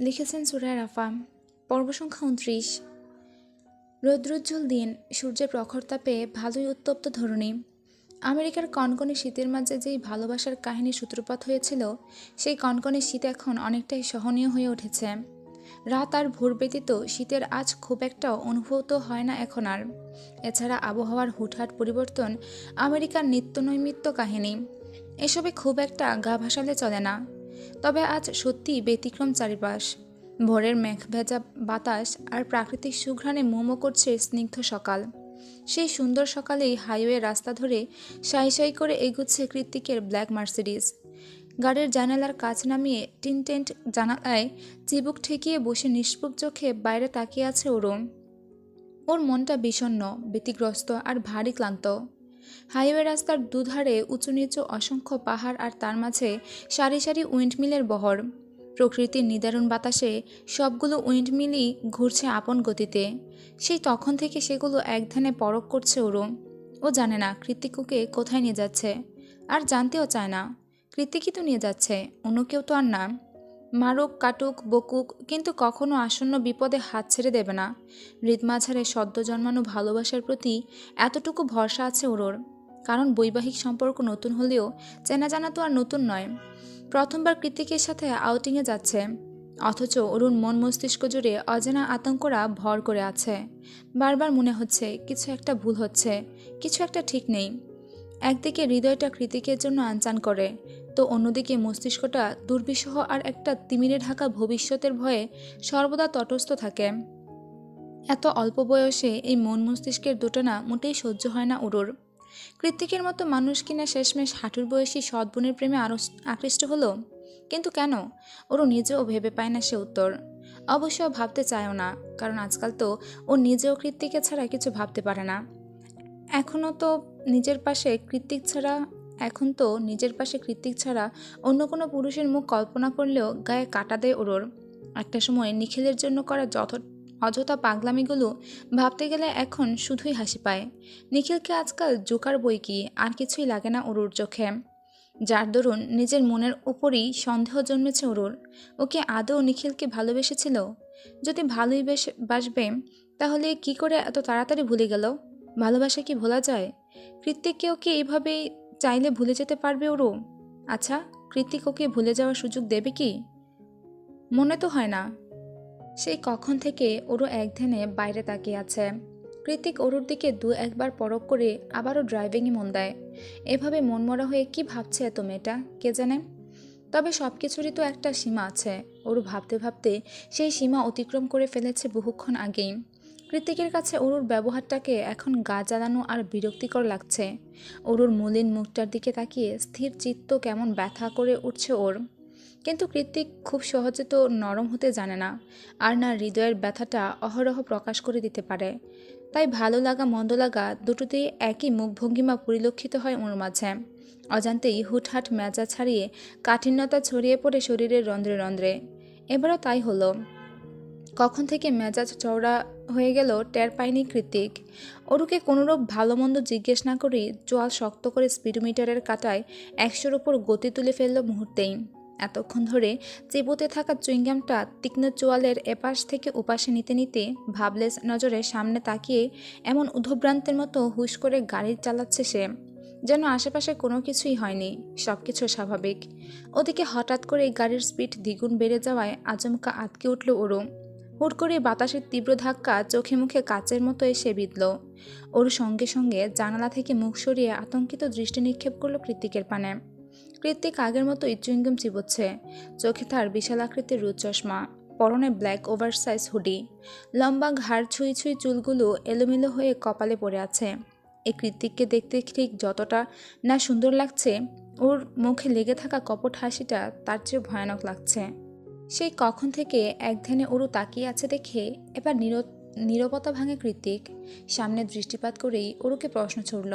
লিখেছেন সুরায়া রাফা, পর্ব সংখ্যা 29। রৌদ্রোজ্জ্বল দিন, সূর্যের প্রখর তাপে ভালোই উত্তপ্ত ধরণী। আমেরিকার কনকনে শীতের মাঝে যেই ভালোবাসার কাহিনী সূত্রপাত হয়েছিল, সেই কনকনে শীত এখন অনেকটাই সহনীয় হয়ে উঠেছে। রাত আর ভোর ব্যতীত শীতের আজ খুব একটা অনুভূত হয় না এখন আর। এছাড়া আবহাওয়ার হুটহাট পরিবর্তন আমেরিকার নিত্যনৈমিত্য কাহিনী, এসবে খুব একটা গা ভাসালে চলে না। তবে আজ সত্যিই ব্যতিক্রম চারিপাশ। ভোরের মেঘ ভেজা বাতাস আর প্রাকৃতিক সুঘ্রাণে মোমো করছে স্নিগ্ধ সকাল। সেই সুন্দর সকালেই হাইওয়ে রাস্তা ধরে সাই সাই করে এগুচ্ছে কৃতিকের ব্ল্যাক মার্সিডিজ। গাড়ির জানালার কাছ নামিয়ে টিনটেন্ট জানালায় চিবুক ঠেকিয়ে বসে নিষ্প্রভ চোখে বাইরে তাকিয়ে আছে অরুণ। ওর মনটা বিষণ্ণ, ব্যতিগ্রস্ত আর ভারী ক্লান্ত। হাইওয়ে রাস্তার দুধারে উঁচু নিচু অসংখ্য পাহাড় আর তার মাঝে সারি সারি উইন্ডমিলের বহর। প্রকৃতির নিদারুণ বাতাসে সবগুলো উইন্ডমিলই ঘুরছে আপন গতিতে। সেই তখন থেকে সেগুলো একধানে পরখ করছে অরুণ। ও জানে না কৃতিক ওকে কোথায় নিয়ে যাচ্ছে, আর জানতেও চায় না। কৃতিকই তো নিয়ে যাচ্ছে, অন্য কেউ তো আর না। মারুক, কাটুক, বকুক, কিন্তু কখনো আসন্ন বিপদে হাত ছেড়ে দেবে না। হৃদমাঝারে সদ্য জন্মানো ভালোবাসার প্রতি এতটুকু ভরসা আছে ওর। কারণ বৈবাহিক সম্পর্ক নতুন হলেও চেনা জানা তো আর নতুন নয়। প্রথমবার কৃতিকের সাথে আউটিংয়ে যাচ্ছে, অথচ অরুণ মন মস্তিষ্ক জুড়ে অজানা আতঙ্করা ভর করে আছে। বারবার মনে হচ্ছে কিছু একটা ভুল হচ্ছে, কিছু একটা ঠিক নেই। একদিকে হৃদয়টা কৃতিকের জন্য আনচান করে, তো অন্যদিকে মস্তিষ্কটা দুর্বিষহ আর একটা তিমিরে ঢাকা ভবিষ্যতের ভয়ে সর্বদা তটস্থ থাকে। এত অল্প বয়সে এই মন মস্তিষ্কের দুটানা মোটেই সহ্য হয় না অরুর। কৃতিকের মতো মানুষ কিনা শেষমেশ হাঁটুর বয়সী সৎ বোনের প্রেমে আকৃষ্ট হলো, কিন্তু কেন? ওরও নিজেও ভেবে পায় না সে উত্তর। অবশ্য ভাবতে চায়ও না, কারণ আজকাল তো ও নিজেও কৃতিকে ছাড়া কিছু ভাবতে পারে না। এখন তো নিজের পাশে কৃতিক ছাড়া অন্য কোনো পুরুষের মুখ কল্পনা করলেও গায়ে কাটা দেয় ওর। একটা সময় নিখিলের জন্য করা অযথা পাগলামিগুলো ভাবতে গেলে এখন শুধুই হাসি পায়। নিখিলকে আজকাল জোকার বই কি, আর কিছুই লাগে না ওর চোখে। যার দরুন নিজের মনের উপরই সন্দেহ জন্মেছে ওর। ওকে আদৌ নিখিলকে ভালোবেসেছিল? যদি ভালোই বাসবে, তাহলে কি করে এত তাড়াতাড়ি ভুলে গেল? ভালোবাসা কি ভোলা যায়? কৃতিককেও কি এইভাবেই চাইলে ভুলে যেতে পারবে ওরও? আচ্ছা, কৃতিক ওকে ভুলে যাওয়ার সুযোগ দেবে কি? মনে তো হয় না। সেই কখন থেকে ওরও একধ্যানে বাইরে তাকিয়ে আছে। কৃতিক ওরুর দিকে একবার পরখ করে আবারও ড্রাইভিংয়ে মন দেয়। এভাবে মনমরা হয়ে কি ভাবছে এত মেয়েটা, কে জানে। তবে সব কিছুরই তো একটা সীমা আছে। ওরু ভাবতে ভাবতে সেই সীমা অতিক্রম করে ফেলেছে বহুক্ষণ আগেই। কৃতিকের কাছে অরুর ব্যবহারটাকে এখন গা জ্বালানো আর বিরক্তিকর লাগছে। অরুর মলিন মুখটার দিকে তাকিয়ে স্থির চিত্ত কেমন ব্যথা করে উঠছে ওর। কিন্তু কৃতিক খুব সহজে তো নরম হতে জানে না, আর না হৃদয়ের ব্যথাটা অহরহ প্রকাশ করে দিতে পারে। তাই ভালো লাগা মন্দ লাগা দুটোতেই একই মুখভঙ্গিমা পরিলক্ষিত হয় ওর মাঝে। অজান্তেই হুটহাট মেজাজ ছাড়িয়ে কাঠিন্যতা ছড়িয়ে পড়ে শরীরের রন্ধ্রে রন্ধ্রে। এবারও তাই হলো। কখন থেকে মেজাজ চওড়া হয়ে গেল টের পায়নি কৃতিক। অরুকে কোনোরূপ ভালো মন্দ জিজ্ঞেস না করে চোয়াল শক্ত করে স্পিডোমিটারের কাঁটায় 100-র ওপর গতি তুলে ফেলল মুহূর্তেই। এতক্ষণ ধরে চিবোতে থাকা চুইংগামটা তীক্ষ্ণ চোয়ালের এপাশ থেকে ওপাশে নিতে নিতে ভাবলেস নজরে সামনে তাকিয়ে এমন উদ্ধভ্রান্তের মতো হুশ করে গাড়ি চালাচ্ছে সে, যেন আশেপাশে কোনো কিছুই হয়নি, সব কিছু স্বাভাবিক। ওদিকে হঠাৎ করে গাড়ির স্পিড দ্বিগুণ বেড়ে যাওয়ায় আচমকা আটকে উঠল ওরু। হুট করে বাতাসের তীব্র ধাক্কা চোখে মুখে কাচের মতো এসে বিঁধল। ওর সঙ্গে সঙ্গে জানালা থেকে মুখ সরিয়ে আতঙ্কিত দৃষ্টি নিক্ষেপ করলো কৃত্তিকের পানে। কৃত্তিক আগের মতোই চুইংগাম চিবোচ্ছে। চোখে তার বিশাল আকৃতির রুদ চশমা, পরনে ব্ল্যাক ওভারসাইজ হুডি, লম্বা ঘাড় ছুঁই ছুঁই চুলগুলো এলোমেলো হয়ে কপালে পড়ে আছে। এই কৃত্তিককে দেখতে ঠিক যতটা না সুন্দর লাগছে, ওর মুখে লেগে থাকা কপট হাসিটা তার চেয়ে ভয়ানক লাগছে। সেই কখন থেকে এক ধ্যানে ওরু তাকিয়ে আছে দেখে এবার নীরবতা ভাঙে কৃত্তিক। সামনে দৃষ্টিপাত করেই ওরুকে প্রশ্ন ছুড়ল,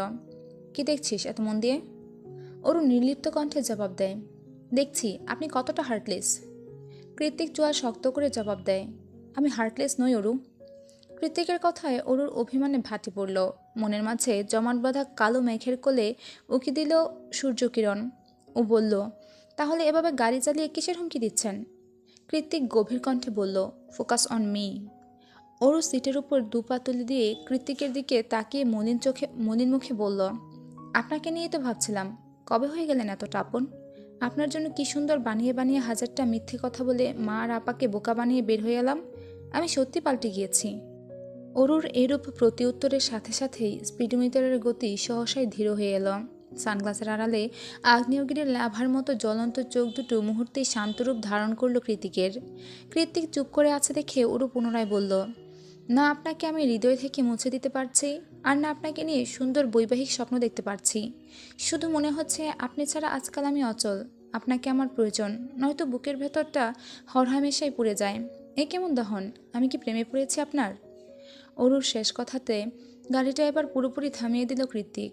কি দেখছিস এত মন দিয়ে? ওরু নির্লিপ্ত কণ্ঠে জবাব দেয়, দেখছি আপনি কতটা হার্টলেস। কৃত্তিক চোয়াল শক্ত করে জবাব দেয়, আমি হার্টলেস নই ওরু। কৃত্তিকের কথায় ওরুর অভিমানে ভাটি পড়ল। মনের মাঝে জমাট বাঁধা কালো মেঘের কোলে উকি দিল সূর্যকিরণ। ও বলল, তাহলে এভাবে গাড়ি চালিয়ে কিসের হুমকি দিচ্ছেন? কৃত্তিক গভীর কণ্ঠে বলল, ফোকাস অন মি। ওরু সিটের উপর দুপা তুলে দিয়ে কৃত্তিকের দিকে তাকিয়ে মলিন মুখে বলল, আপনাকে নিয়ে তো ভাবছিলাম, কবে হয়ে গেলেন এতটা আপন? আপনার জন্য কি সুন্দর বানিয়ে বানিয়ে হাজারটা মিথ্যে কথা বলে মা আর আপাকে বোকা বানিয়ে বের হয়ে এলাম। আমি সত্যি পাল্টে গিয়েছি। অরুর এরূপ প্রতি উত্তরের সাথে সাথেই স্পিডোমিটারের গতি সহসাই ধীর হয়ে এলো। সানগ্লাসের আড়ালে আগ্নেয়গিরির লাভার মতো জ্বলন্ত চোখ দুটো মুহূর্তেই শান্তরূপ ধারণ করল কৃত্তিকের। কৃত্তিক চুপ করে আছে দেখে অরু পুনরায় বলল, না আপনাকে আমি হৃদয় থেকে মুছে দিতে পারছি, আর না আপনাকে নিয়ে সুন্দর বৈবাহিক স্বপ্ন দেখতে পারছি। শুধু মনে হচ্ছে আপনি ছাড়া আজকাল আমি অচল। আপনাকে আমার প্রয়োজন, নয়তো বুকের ভেতরটা হরহামেশাই পুড়ে যায়। এ কেমন দহন? আমি কি প্রেমে পড়েছি আপনার? অরুর শেষ কথাতে গাড়িটা এবার পুরোপুরি থামিয়ে দিল কৃত্তিক।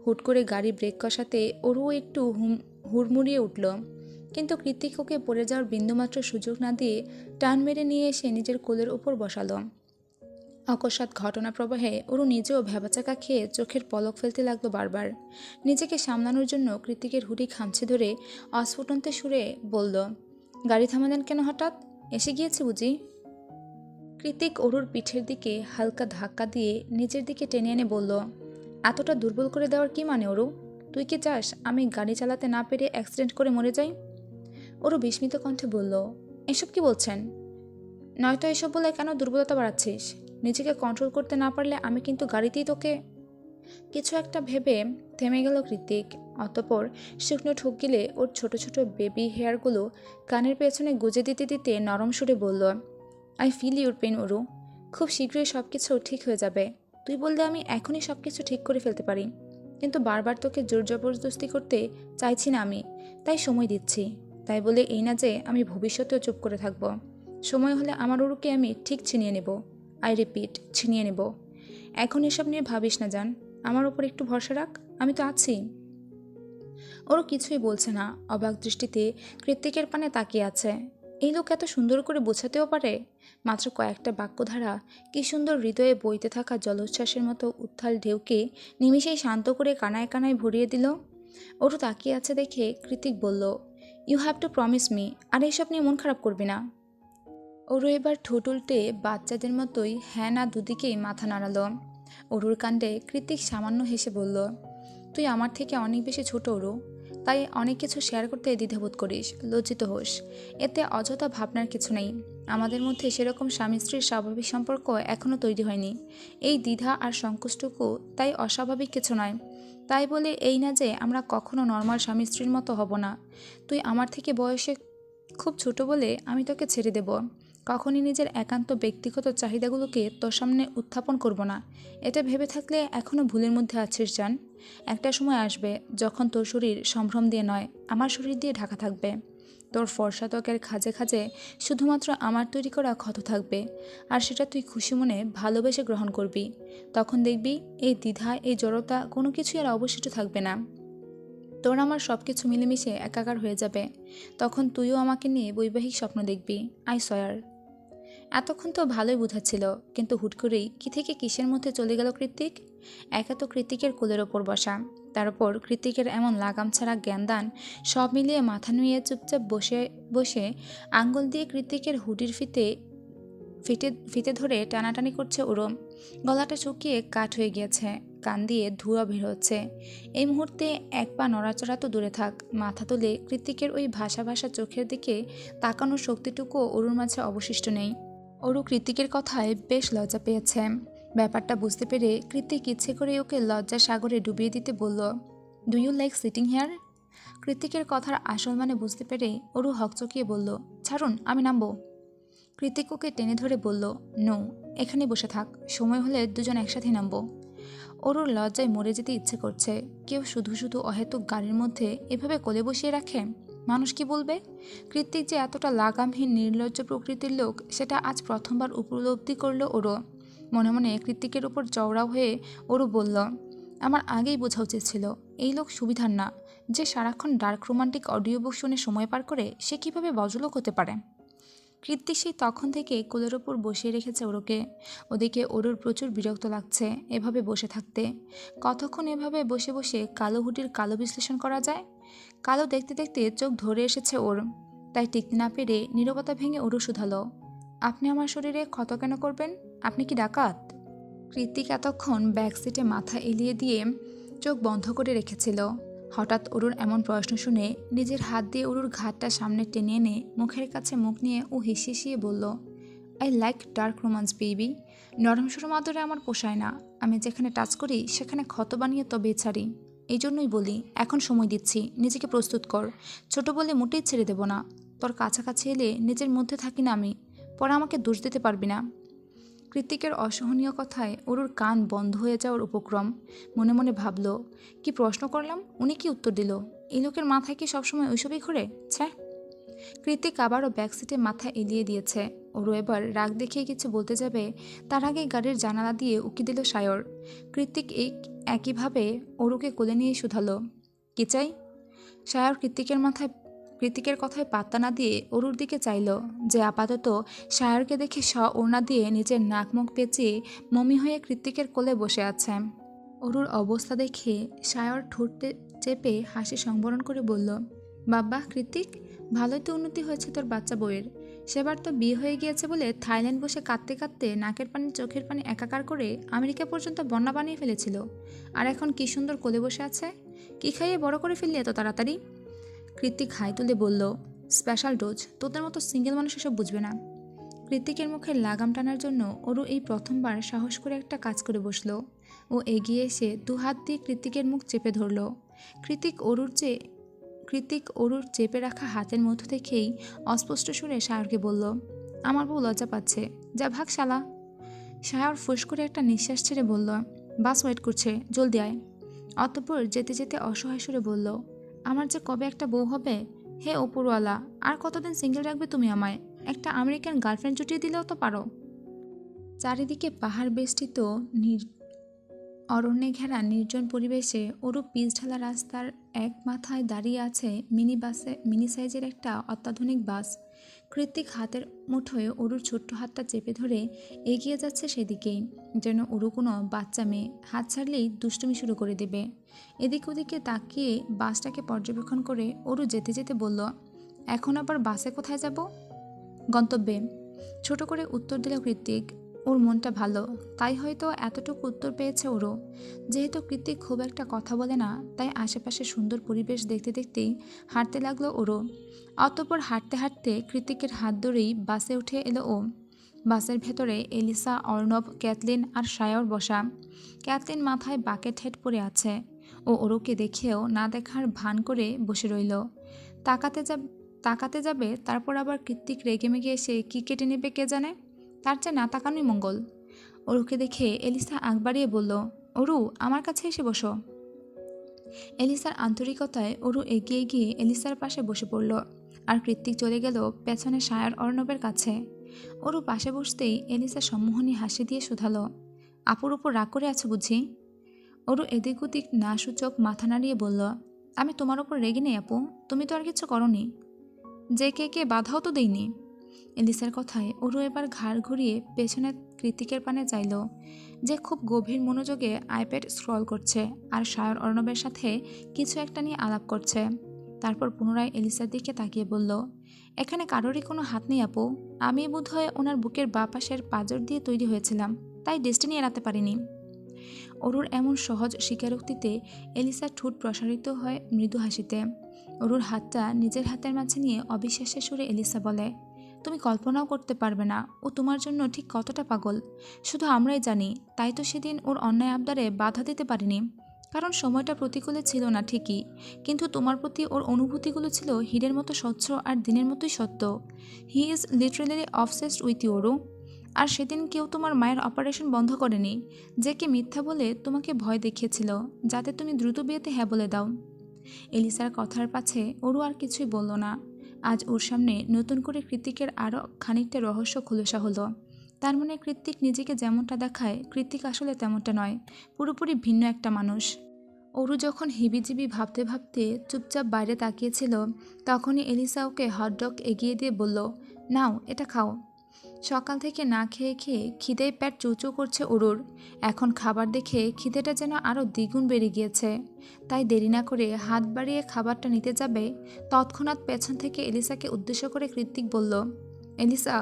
হুট করে গাড়ি ব্রেক কষাতে অরুও একটু হুড়মুড়িয়ে উঠল, কিন্তু কৃত্তিক ওকে পড়ে যাওয়ার বিন্দুমাত্র সুযোগ না দিয়ে টান মেরে নিয়ে এসে নিজের কোলের ওপর বসালো। অকস্মাৎ ঘটনা প্রবাহে অরু নিজেও ভ্যাবাচাকা খেয়ে চোখের পলক ফেলতে লাগলো বারবার। নিজেকে সামলানোর জন্য কৃত্তিকের হুডি খামছে ধরে অস্ফুটন্তে সুরে বলল, গাড়ি থামালেন কেন হঠাৎ? এসে গিয়েছে বুঝি? কৃত্তিক অরুর পিঠের দিকে হালকা ধাক্কা দিয়ে নিজের দিকে টেনে এনে বলল, এতটা দুর্বল করে দেওয়ার কি মানে অরু? তুই কি চাস আমি গাড়ি চালাতে না পেরে অ্যাক্সিডেন্ট করে মরে যাই? অরু বিস্মিত কণ্ঠে বলল, এসব কি বলছেন? নয়তো এসব বলে কেন দুর্বলতা বাড়াচ্ছিস? নিজেকে কন্ট্রোল করতে না পারলে আমি কিন্তু গাড়িতেই তোকে। কিছু একটা ভেবে থেমে গেল কৃত্তিক। অতঃপর শুকনো ঠোক গিলে ওর ছোট ছোট বেবি হেয়ারগুলো কানের পেছনে গুজে দিতে দিতে নরম সুরে বলল, I feel your pain Aru. খুব শীঘ্রই সব কিছু ঠিক হয়ে যাবে। তুই বললে আমি এখনই সব কিছু ঠিক করে ফেলতে পারি, কিন্তু বারবার তোকে জোর জবরদস্তি করতে চাইছি না আমি, তাই সময় দিচ্ছি। তাই বলে এই না যে আমি ভবিষ্যতেও চুপ করে থাকবো। সময় হলে আমার অরুকে আমি ঠিক ছিনিয়ে নেব। আই রিপিট, ছিনিয়ে নেব। এখন এসব নিয়ে ভাবিস না জান, আমার ওপর একটু ভরসা রাখ, আমি তো আছি। ওরও কিছুই বলছে না, অবাক দৃষ্টিতে কৃত্তিকের পানে তাকিয়ে আছে। এই লোক এত সুন্দর করে বোঝাতেও পারে। মাত্র কয়েকটা বাক্যধারা কি সুন্দর হৃদয়ে বইতে থাকা জলোচ্ছ্বাসের মতো উত্থাল ঢেউকে নিমিষেই শান্ত করে কানায় কানায় ভরিয়ে দিল। ওরও তাকিয়ে আছে দেখে কৃত্তিক বলল, you have to promise me, আর এইসব নিয়ে মন খারাপ করবি না। ওরু এবার ঠোঁট উল্টে বাচ্চাদের মতোই হ্যাঁ না দুদিকেই মাথা নাড়ালো। অরুর কাণ্ডে কৃত্তিক সামান্য হেসে বলল, তুই আমার থেকে অনেক বেশি ছোট অরু, তাই অনেক কিছু শেয়ার করতে দ্বিধাবোধ করিস, লজ্জিত হোস। এতে অযথা ভাবনার কিছু নেই। আমাদের মধ্যে সেরকম স্বামী স্ত্রীর স্বাভাবিক সম্পর্ক এখনও তৈরি হয়নি। এই দ্বিধা আর সংকোচটুকু তাই অস্বাভাবিক কিছু নয়। তাই বলে এই না যে আমরা কখনো নর্মাল স্বামী স্ত্রীর মতো হব না। তুই আমার থেকে বয়সে খুব ছোট বলে আমি তোকে ছেড়ে দেব। কখনই নিজের একান্ত ব্যক্তিগত চাহিদাগুলোকে তোর সামনে উত্থাপন করব না। এটা ভেবে থাকলে এখনও ভুলের মধ্যে আছিস জান। একটা সময় আসবে যখন তোর শরীর সম্ভ্রম দিয়ে নয়, আমার শরীর দিয়ে ঢাকা থাকবে। তোর ফর্সা ত্বকের খাজে খাজে শুধুমাত্র আমার তৈরি করা ক্ষত থাকবে, আর সেটা তুই খুশি মনে ভালোবেসে গ্রহণ করবি। তখন দেখবি এই দ্বিধা, এই জড়তা কোনো কিছুই আর অবশিষ্ট থাকবে না। তোর আমার সব কিছু মিলেমিশে একাকার হয়ে যাবে। তখন তুইও আমাকে নিয়ে বৈবাহিক স্বপ্ন দেখবি, আই সয়ার। এতক্ষণ তো ভালোই বোঝাচ্ছিল, কিন্তু হুট করেই কি থেকে কিসের মধ্যে চলে গেল কৃত্তিক। একা তো কৃত্তিকের কোলের ওপর বসা, তার উপর কৃত্তিকের এমন লাগাম ছাড়া জ্ঞানদান, সব মিলিয়ে মাথা নুয়ে চুপচাপ বসে বসে আঙ্গুল দিয়ে কৃত্তিকের হুডির ফিতে ধরে টানাটানি করছে ওরম। গলাটা শুকিয়ে কাঠ হয়ে গিয়েছে, কান দিয়ে ধোঁয়া বের হচ্ছে। এই মুহূর্তে এক পা নড়াচড়া তো দূরে থাক, মাথা তুলে কৃত্তিকের ওই ভাসা ভাসা চোখের দিকে তাকানোর শক্তিটুকুও ওরুর মাঝে অবশিষ্ট নেই। অরু কৃতিকের কথায় বেশ লজ্জা পেয়েছে। ব্যাপারটা বুঝতে পেরে কৃতিক ইচ্ছে করে ওকে লজ্জার সাগরে ডুবিয়ে দিতে বলল, do you like sitting here? কৃতিকের কথার আসল মানে বুঝতে পেরে অরু হকচকিয়ে বলল, ছাড়ুন, আমি নামবো। কৃতিক ওকে টেনে ধরে বলল, নো, এখানে বসে থাক, সময় হলে দুজন একসাথে নামবো। অরুর লজ্জায় মরে যেতে ইচ্ছে করছে। কেউ শুধু শুধু অহেতুক গাড়ির মধ্যে এভাবে কোলে বসিয়ে রাখে, মানুষ কি বলবে? কৃতিক যে এতটা লাগামহীন নির্লজ্জ প্রকৃতির লোক সেটা আজ প্রথমবার উপলব্ধি করল ওরও। মনে মনে কৃতিকের উপর চওড়া হয়ে ওরু বলল, আমার আগেই বোঝা উচিত ছিল এই লোক সুবিধার না। যে সারাক্ষণ ডার্ক রোমান্টিক অডিও বুক শুনে সময় পার করে সে কিভাবে বজলোক হতে পারে। কৃত্তিক সেই তখন থেকে কোলের ওপর বসিয়ে রেখেছে ওরুকে। ওদিকে ওরুর প্রচুর বিরক্ত লাগছে এভাবে বসে থাকতে। কতক্ষণ এভাবে বসে বসে কালো হুডির কালো বিশ্লেষণ করা যায়? কালো দেখতে দেখতে চোখ ধরে এসেছে ওর। তাই টিকতে না পেরে নীরবতা ভেঙে ওরু শুধালো, আপনি আমার শরীরে ক্ষত কেন করবেন? আপনি কি ডাকাত? কৃত্তিক এতক্ষণ ব্যাক সিটে মাথা এলিয়ে দিয়ে চোখ বন্ধ করে রেখেছিল। হঠাৎ অরুর এমন প্রশ্ন শুনে নিজের হাত দিয়ে অরুর ঘাটটা সামনে টেনে এনে মুখের কাছে মুখ নিয়ে ও হিসিয়ে বলল, I like dark romance baby. নরম সরম আদরে আমার পোষায় না। আমি যেখানে টাচ করি সেখানে ক্ষত বানিয়ে তবে ছাড়ি। এই জন্যই বলি, এখন সময় দিচ্ছি, নিজেকে প্রস্তুত কর। ছোট বলে মোটেই ছেড়ে দেব না। তোর কাছাকাছি এলে নিজের মধ্যে থাকি না আমি, পরে আমাকে দোষ দিতে পারবি না। কৃতিকের অসহনীয় কথায় অরুর কান বন্ধ হয়ে যাওয়ার উপক্রম। মনে মনে ভাবল, কি প্রশ্ন করলাম, উনি কি উত্তর দিল? এই লোকের মাথায় কি সবসময় ওইসবই ঘোরে? ছ্যা। কৃতিক আবারও ব্যাক সিটে মাথা এলিয়ে দিয়েছে। অরু এবার রাগ দেখিয়ে কিছু বলতে যাবে, তার আগেই গাড়ির জানালা দিয়ে উকি দিল সায়র। কৃতিক একইভাবে অরুকে কোলে নিয়ে শুধালো, কি চাই? সায়র কৃতিকের কথায় পাত্তা না দিয়ে অরুর দিকে চাইল, যে আপাতত সায়রকে দেখে ওড়না দিয়ে নিজের নাক মুখ পেঁচিয়ে মমি হয়ে কৃতিকের কোলে বসে আছে। অরুর অবস্থা দেখে সায়র ঠোঁট চেপে হাসি সংবরণ করে বলল, বাবা কৃতিক, ভালোই তো উন্নতি হয়েছে তোর বাচ্চা বউয়ের। সেবার তো বিয়ে হয়ে গিয়েছে বলে থাইল্যান্ড বসে কাঁদতে কাঁদতে নাকের পানি চোখের পানি একাকার করে আমেরিকা পর্যন্ত বন্যা বানিয়ে ফেলেছিল। আর এখন কি সুন্দর কোলে বসে আছে। কি খাইয়ে বড় করে ফেললি এত তাড়াতাড়ি? কৃতিক হাই তুলে বলল, স্পেশাল ডোজ, তোদের মতো সিঙ্গেল মানুষ এসব বুঝবে না। কৃতিকের মুখের লাগাম টানার জন্য অরু এই প্রথমবার সাহস করে একটা কাজ করে বসলো। ও এগিয়ে এসে দু হাত দিয়ে কৃতিকের মুখ চেপে ধরল। কৃতিক অরুর চেপে রাখা হাতের মধ্য থেকেই অস্পষ্ট সুরে সায়রকে বলল, আমার বউ লজ্জা পাচ্ছে, যা ভাগ শালা। সায়র ফুস করে একটা নিঃশ্বাস ছেড়ে বলল, বাস ওয়েট করছে, জলদি আয়। অতঃপর যেতে যেতে অসহায় সুরে বলল, আমার যে কবে একটা বউ হবে, হে ওপরওয়ালা, আর কতদিন সিঙ্গেল রাখবে তুমি আমায়? একটা আমেরিকান গার্লফ্রেন্ড জুটিয়ে দিলেও তো পারো। চারিদিকে পাহাড় বেষ্টিত অরণ্যে ঘেরা নির্জন পরিবেশে অরূপ পিচঢালা রাস্তার এক মাথায় দাঁড়িয়ে আছে মিনি সাইজের একটা অত্যাধুনিক বাস। কৃতিক হাতের মুঠোয় অরুর ছোট্ট হাতটা চেপে ধরে এগিয়ে যাচ্ছে সেদিকেই, যেন অরু কোনো বাচ্চা মেয়ে, হাত ছাড়লেই দুষ্টুমি শুরু করে দেবে। এদিক ওদিকে তাকিয়ে বাসটাকে পর্যবেক্ষণ করে অরু যেতে যেতে বলল, এখন আবার বাসে কোথায় যাব? গন্তব্যে, ছোট করে উত্তর দিল কৃতিক। ওর মনটা ভালো, তাই হয়তো এতটুকু উত্তর পেয়েছে ওরও। যেহেতু কৃতিক খুব একটা কথা বলে না, তাই আশেপাশে সুন্দর পরিবেশ দেখতে দেখতেই হাঁটতে লাগলো ওরও। অতঃপর হাঁটতে হাঁটতে কৃতিকের হাত ধরেই বাসে উঠে এলো ও। বাসের ভেতরে এলিসা, অর্ণব, ক্যাথলিন আর সায়র বসা। ক্যাথলিন মাথায় বাকেট হেড পরে আছে। ও ওরুকে দেখেও না দেখার ভান করে বসে রইল। তাকাতে যাবে, তারপর আবার কৃতিক রেগেমেগে এসে কি কেটে নেবে কে জানে। তার চেয়ে না তাকানোই মঙ্গল। অরুকে দেখে এলিসা আগ বাড়িয়ে বলল, অরু, আমার কাছে এসে বসো। এলিসার আন্তরিকতায় অরু এগিয়ে গিয়ে এলিসার পাশে বসে পড়ল, আর কৃতিক চলে গেল পেছনে সায়র অর্ণবের কাছে। অরু পাশে বসতেই এলিসা সম্মোহনী হাসি দিয়ে শুধালো, আপুর উপর রাগ করে আছো বুঝি? অরু এদিক ওদিক না সূচক মাথা নাড়িয়ে বলল, আমি তোমার ওপর রেগে নেই আপু, তুমি তো আর কিছু করনি। যে কে বাধাও তো দেইনি। এলিসার কথায় অরু এবার ঘাড় ঘুরিয়ে পেছনে কৃতিকের পানে চাইল, যে খুব গভীর মনোযোগে আইপ্যাড স্ক্রল করছে আর সায়র অর্ণবের সাথে কিছু একটা নিয়ে আলাপ করছে। তারপর পুনরায় এলিসার দিকে তাকিয়ে বলল, এখানে কারোরই কোনো হাত নেই আপু, আমি বোধহয় ওনার বুকের বাঁ পাশের পাঁজর দিয়ে তৈরি হয়েছিলাম, তাই ডেস্টিনি এড়াতে পারিনি। অরুর এমন সহজ স্বীকারোক্তিতে এলিসার ঠোঁট প্রসারিত হয় মৃদু হাসিতে। অরুর হাতটা নিজের হাতের মাঝে নিয়ে অবিশ্বাসের সুরে এলিসা বলে, তুমি কল্পনাও করতে পারবে না ও তোমার জন্য ঠিক কতটা পাগল। শুধু আমরাই জানি, তাই তো সেদিন ওর অন্যায় আবদারে বাধা দিতে পারিনি। কারণ সময়টা প্রতিকূলে ছিল না ঠিকই, কিন্তু তোমার প্রতি ওর অনুভূতিগুলো ছিল হীরের মতো স্বচ্ছ আর দিনের মতোই সত্য। He is literally obsessed with you Oru. আর সেদিন কেউ তোমার মায়ের অপারেশন বন্ধ করেনি, যে কে মিথ্যা বলে তোমাকে ভয় দেখিয়েছিল যাতে তুমি দ্রুত বিয়েতে হ্যাঁ বলে দাও। এলিসার কথার পাছে ওরও আর কিছুই বলল না। আজ ওর সামনে নতুন করে কৃতিকের আরও খানিকটা রহস্য খোলসা হলো। তার মানে কৃতিক নিজেকে যেমনটা দেখায়, কৃতিক আসলে তেমনটা নয়, পুরোপুরি ভিন্ন একটা মানুষ। ওরু যখন হিবিজিবি ভাবতে ভাবতে চুপচাপ বাইরে তাকিয়েছিল, তখনই এলিসা ওকে হটডগ এগিয়ে দিয়ে বলল, নাও এটা খাও। সকাল থেকে না খেয়ে খেয়ে খিদেয় পেট চৌচৌ করছে ওরুর। এখন খাবার দেখে খিদেটা যেন আরও দ্বিগুণ বেড়ে গিয়েছে। তাই দেরি না করে হাত বাড়িয়ে খাবারটা নিতে যাবে, তৎক্ষণাৎ পেছন থেকে এলিসাকে উদ্দেশ্য করে কৃত্তিক বলল, এলিসা,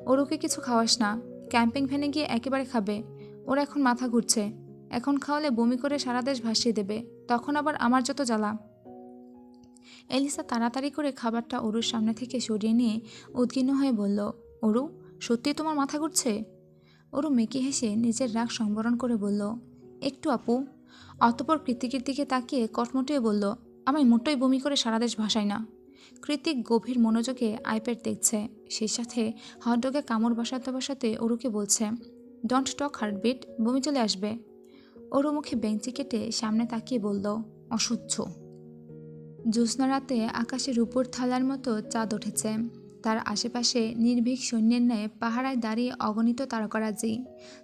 ওরুকে কিছু খাওয়াস না, ক্যাম্পিং ভ্যানে গিয়ে একেবারে খাবে। ওর এখন মাথা ঘুরছে, এখন খাওয়ালে বমি করে সারা দেশ ভাসিয়ে দেবে, তখন আবার আমার যত জ্বালা। এলিসা তাড়াতাড়ি করে খাবারটা ওরুর সামনে থেকে সরিয়ে নিয়ে উদ্বিগ্ন হয়ে বলল, ওরু, সত্যিই তোমার মাথা ঘুরছে? ওরু মেকি হেসে নিজের রাগ সংবরণ করে বলল, একটু আপু। অতঃপর কৃতিকের দিকে তাকিয়ে কটমটিয়ে বলল, আমায় মোটেই বমি করে সারা দেশ ভাসায় না। কৃতিক গভীর মনোযোগে আইপ্যাড দেখছে, সেই সাথে হটডগে কামড় বসাতে বসাতে ওরুকে বলছে, ডোন্ট টক হার্টবিট, বমি চলে আসবে। ওরু মুখে বেঞ্চি কেটে সামনে তাকিয়ে বলল, অসহ্য। জ্যোৎস্না রাতে আকাশের উপর থালার মতো চাঁদ উঠেছে। তার আশেপাশে নির্ভীক সৈন্যের ন্যায় পাহারায় দাঁড়িয়ে অগণিত তারকারাজি।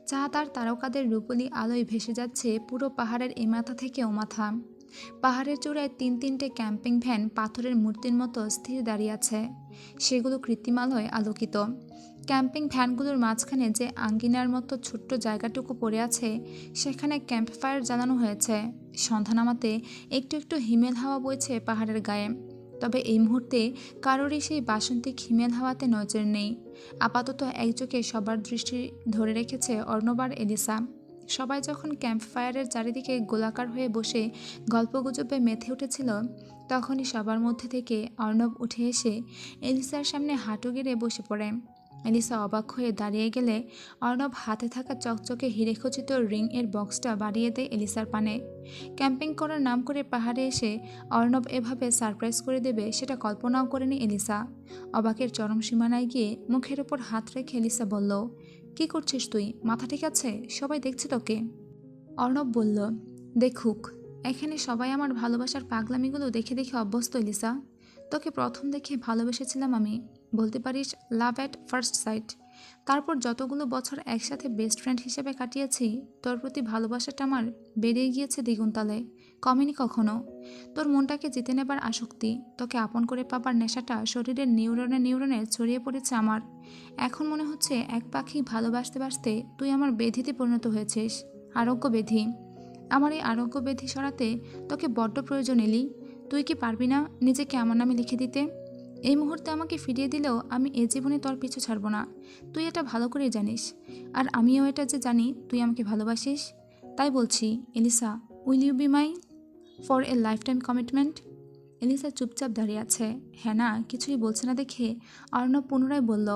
চাঁদ আর তারকাদের রূপলি আলোয় ভেসে যাচ্ছে পুরো পাহাড়ের এ মাথা থেকে ও মাথা। পাহাড়ের চূড়ায় তিন তিনটে ক্যাম্পিং ভ্যান পাথরের মূর্তির মতো স্থির দাঁড়িয়ে আছে, সেগুলো কৃত্রিম আলোয় আলোকিত। ক্যাম্পিং ভ্যানগুলোর মাঝখানে যে আঙ্গিনার মতো ছোট্ট জায়গাটুকু পড়ে আছে, সেখানে ক্যাম্প ফায়ার জ্বালানো হয়েছে। সন্ধ্যা নামাতে একটু একটু হিমেল হাওয়া বইছে পাহাড়ের গায়ে। তবে এই মুহূর্তে কারোরই সেই বাসন্তিক হিমেল হাওয়াতে নজর নেই। আপাতত একযোগে সবার দৃষ্টি ধরে রেখেছে অর্ণব আর এলিসা। সবাই যখন ক্যাম্প ফায়ারের চারিদিকে গোলাকার হয়ে বসে গল্পগুজবে মেতে উঠেছিল, তখনই সবার মধ্যে থেকে অর্ণব উঠে এসে এলিসার সামনে হাঁটু গেড়ে বসে পড়ে। এলিসা অবাক হয়ে দাঁড়িয়ে গেলে অর্ণব হাতে থাকা চকচকে হিরেখচিত রিং এর বক্সটা বাড়িয়ে দেয় এলিসার পানে। ক্যাম্পিং করার নাম করে পাহাড়ে এসে অর্ণব এভাবে সারপ্রাইজ করে দেবে সেটা কল্পনাও করেনি এলিসা। অবাকের চরম সীমানায় গিয়ে মুখের ওপর হাত রেখে এলিসা বলল, কি করছিস তুই? মাথা ঠিক আছে? সবাই দেখছে তোকে। অর্ণব বলল, দেখুক, এখানে সবাই আমার ভালোবাসার পাগলামিগুলো দেখে দেখে অভ্যস্ত এলিসা। তোকে প্রথম দেখে ভালোবেসেছিলাম আমি, বলতে পারিস লাভ অ্যাট ফার্স্ট সাইট। তারপর যতগুলো বছর একসাথে বেস্ট ফ্রেন্ড হিসেবে কাটিয়েছি, তোর প্রতি ভালোবাসাটা আমার বেড়ে গিয়েছে দ্বিগুণতালে, কমেনি কখনো। তোর মনটাকে জিতে নেবার আসক্তি, তোকে আপন করে পাবার নেশাটা শরীরের নিউরনে নিউরনে ছড়িয়ে পড়েছে আমার। এখন মনে হচ্ছে এক পাখি ভালোবাসতে বাসতে তুই আমার বেধিতে পরিণত হয়েছিস, আরোগ্য বেধি। আমার এই আরোগ্য বেধি সরাতে তোকে বড্ড প্রয়োজন এলি। তুই কি পারবি না নিজেকে আমার নামে লিখে দিতে? এই মুহূর্তে আমাকে ফিরিয়ে দিলেও আমি এ জীবনে তোর পিছু ছাড়ব না, তুই এটা ভালো করেই জানিস। আর আমিও এটা যে জানি তুই আমাকে ভালোবাসিস। তাই বলছি Elisa, will you be my for a life time commitment? Elisa চুপচাপ দাঁড়িয়ে আছে, হ্যাঁ না কিছুই বলছে না দেখে অর্ণব পুনরায় বলল,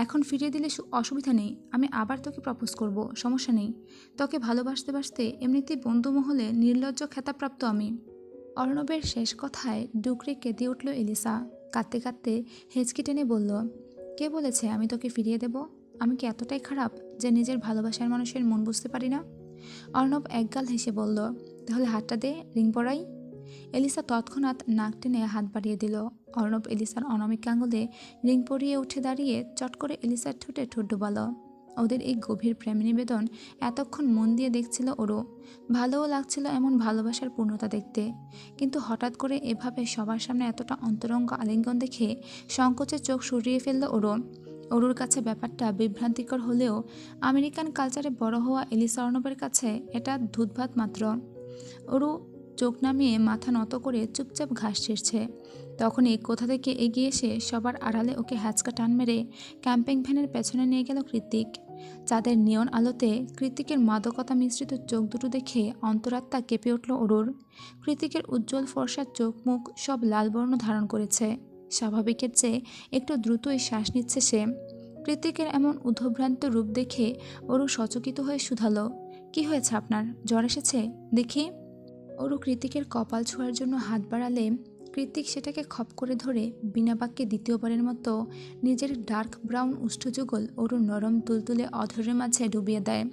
এখন ফিরিয়ে দিলে অসুবিধা নেই, আমি আবার তোকে প্রপোজ করব, সমস্যা নেই। তোকে ভালোবাসতে বাসতে এমনিতেই বন্ধু মহলে নির্লজ্জ খেতাবপ্রাপ্ত আমি। অর্ণবের শেষ কথায় ডুকরে কেঁদে উঠল এলিসা। কাঁদতে কাঁদতে হেঁচকি টেনে বলল, কে বলেছে আমি তোকে ফিরিয়ে দেব? আমি কি এতটাই খারাপ যে নিজের ভালোবাসার মানুষের মন বুঝতে পারি না? অর্ণব একগাল হেসে বলল, তাহলে হাতটা দে, রিং পরাই। এলিসা তৎক্ষণাৎ নাক টেনে হাত বাড়িয়ে দিল। অর্ণব এলিসার অনামিক আঙুলে রিং পরিয়ে উঠে দাঁড়িয়ে চট করে এলিসার ঠোঁটে ঠোঁট ডোবালো। ওদের এই গভীর প্রেম নিবেদন এতক্ষণ মন দিয়ে দেখছিল ওরও। ভালোও লাগছিল এমন ভালোবাসার পূর্ণতা দেখতে, কিন্তু হঠাৎ করে এভাবে সবার সামনে এতটা অন্তরঙ্গ আলিঙ্গন দেখে সংকোচে চোখ সরিয়ে ফেলল ওরও। ওরুর কাছে ব্যাপারটা বিভ্রান্তিকর হলেও আমেরিকান কালচারে বড় হওয়া এলিসা অর্ণবের কাছে এটা ধুতভাত মাত্র। ওরু চোখ নামিয়ে মাথা নত করে চুপচাপ ঘাস ছিঁড়ছে। তখনই কোথা থেকে এগিয়ে এসে সবার আড়ালে ওকে হ্যাচকা টান মেরে ক্যাম্পিং ভ্যানের পেছনে নিয়ে গেল কৃতিক। চাঁদের নিয়ন আলোতে কৃতিকের মাদকতা মিশ্রিত চোখ দুটো দেখে অন্তরাত্মা কেঁপে উঠল ওরুর। কৃতিকের উজ্জ্বল ফর্সার চোখ মুখ সব লাল বর্ণ ধারণ করেছে। স্বাভাবিকের চেয়ে একটু দ্রুতই শ্বাস নিচ্ছে সে। কৃতিকের এমন উদ্ভ্রান্ত রূপ দেখে অরু সচকিত হয়ে শুধালো, কি হয়েছে আপনার, জ্বর এসেছে দেখি? অরু কৃতিকের কপাল ছোঁয়ার জন্য হাত বাড়ালে কৃতিক সেটাকে খপ করে ধরে বিনা বাক্যে দ্বিতীয়বারের মতো নিজের ডার্ক ব্রাউন উষ্ঠযুগল অরুর নরম তুলতুলে অধরের মাঝে ডুবিয়ে দেয়।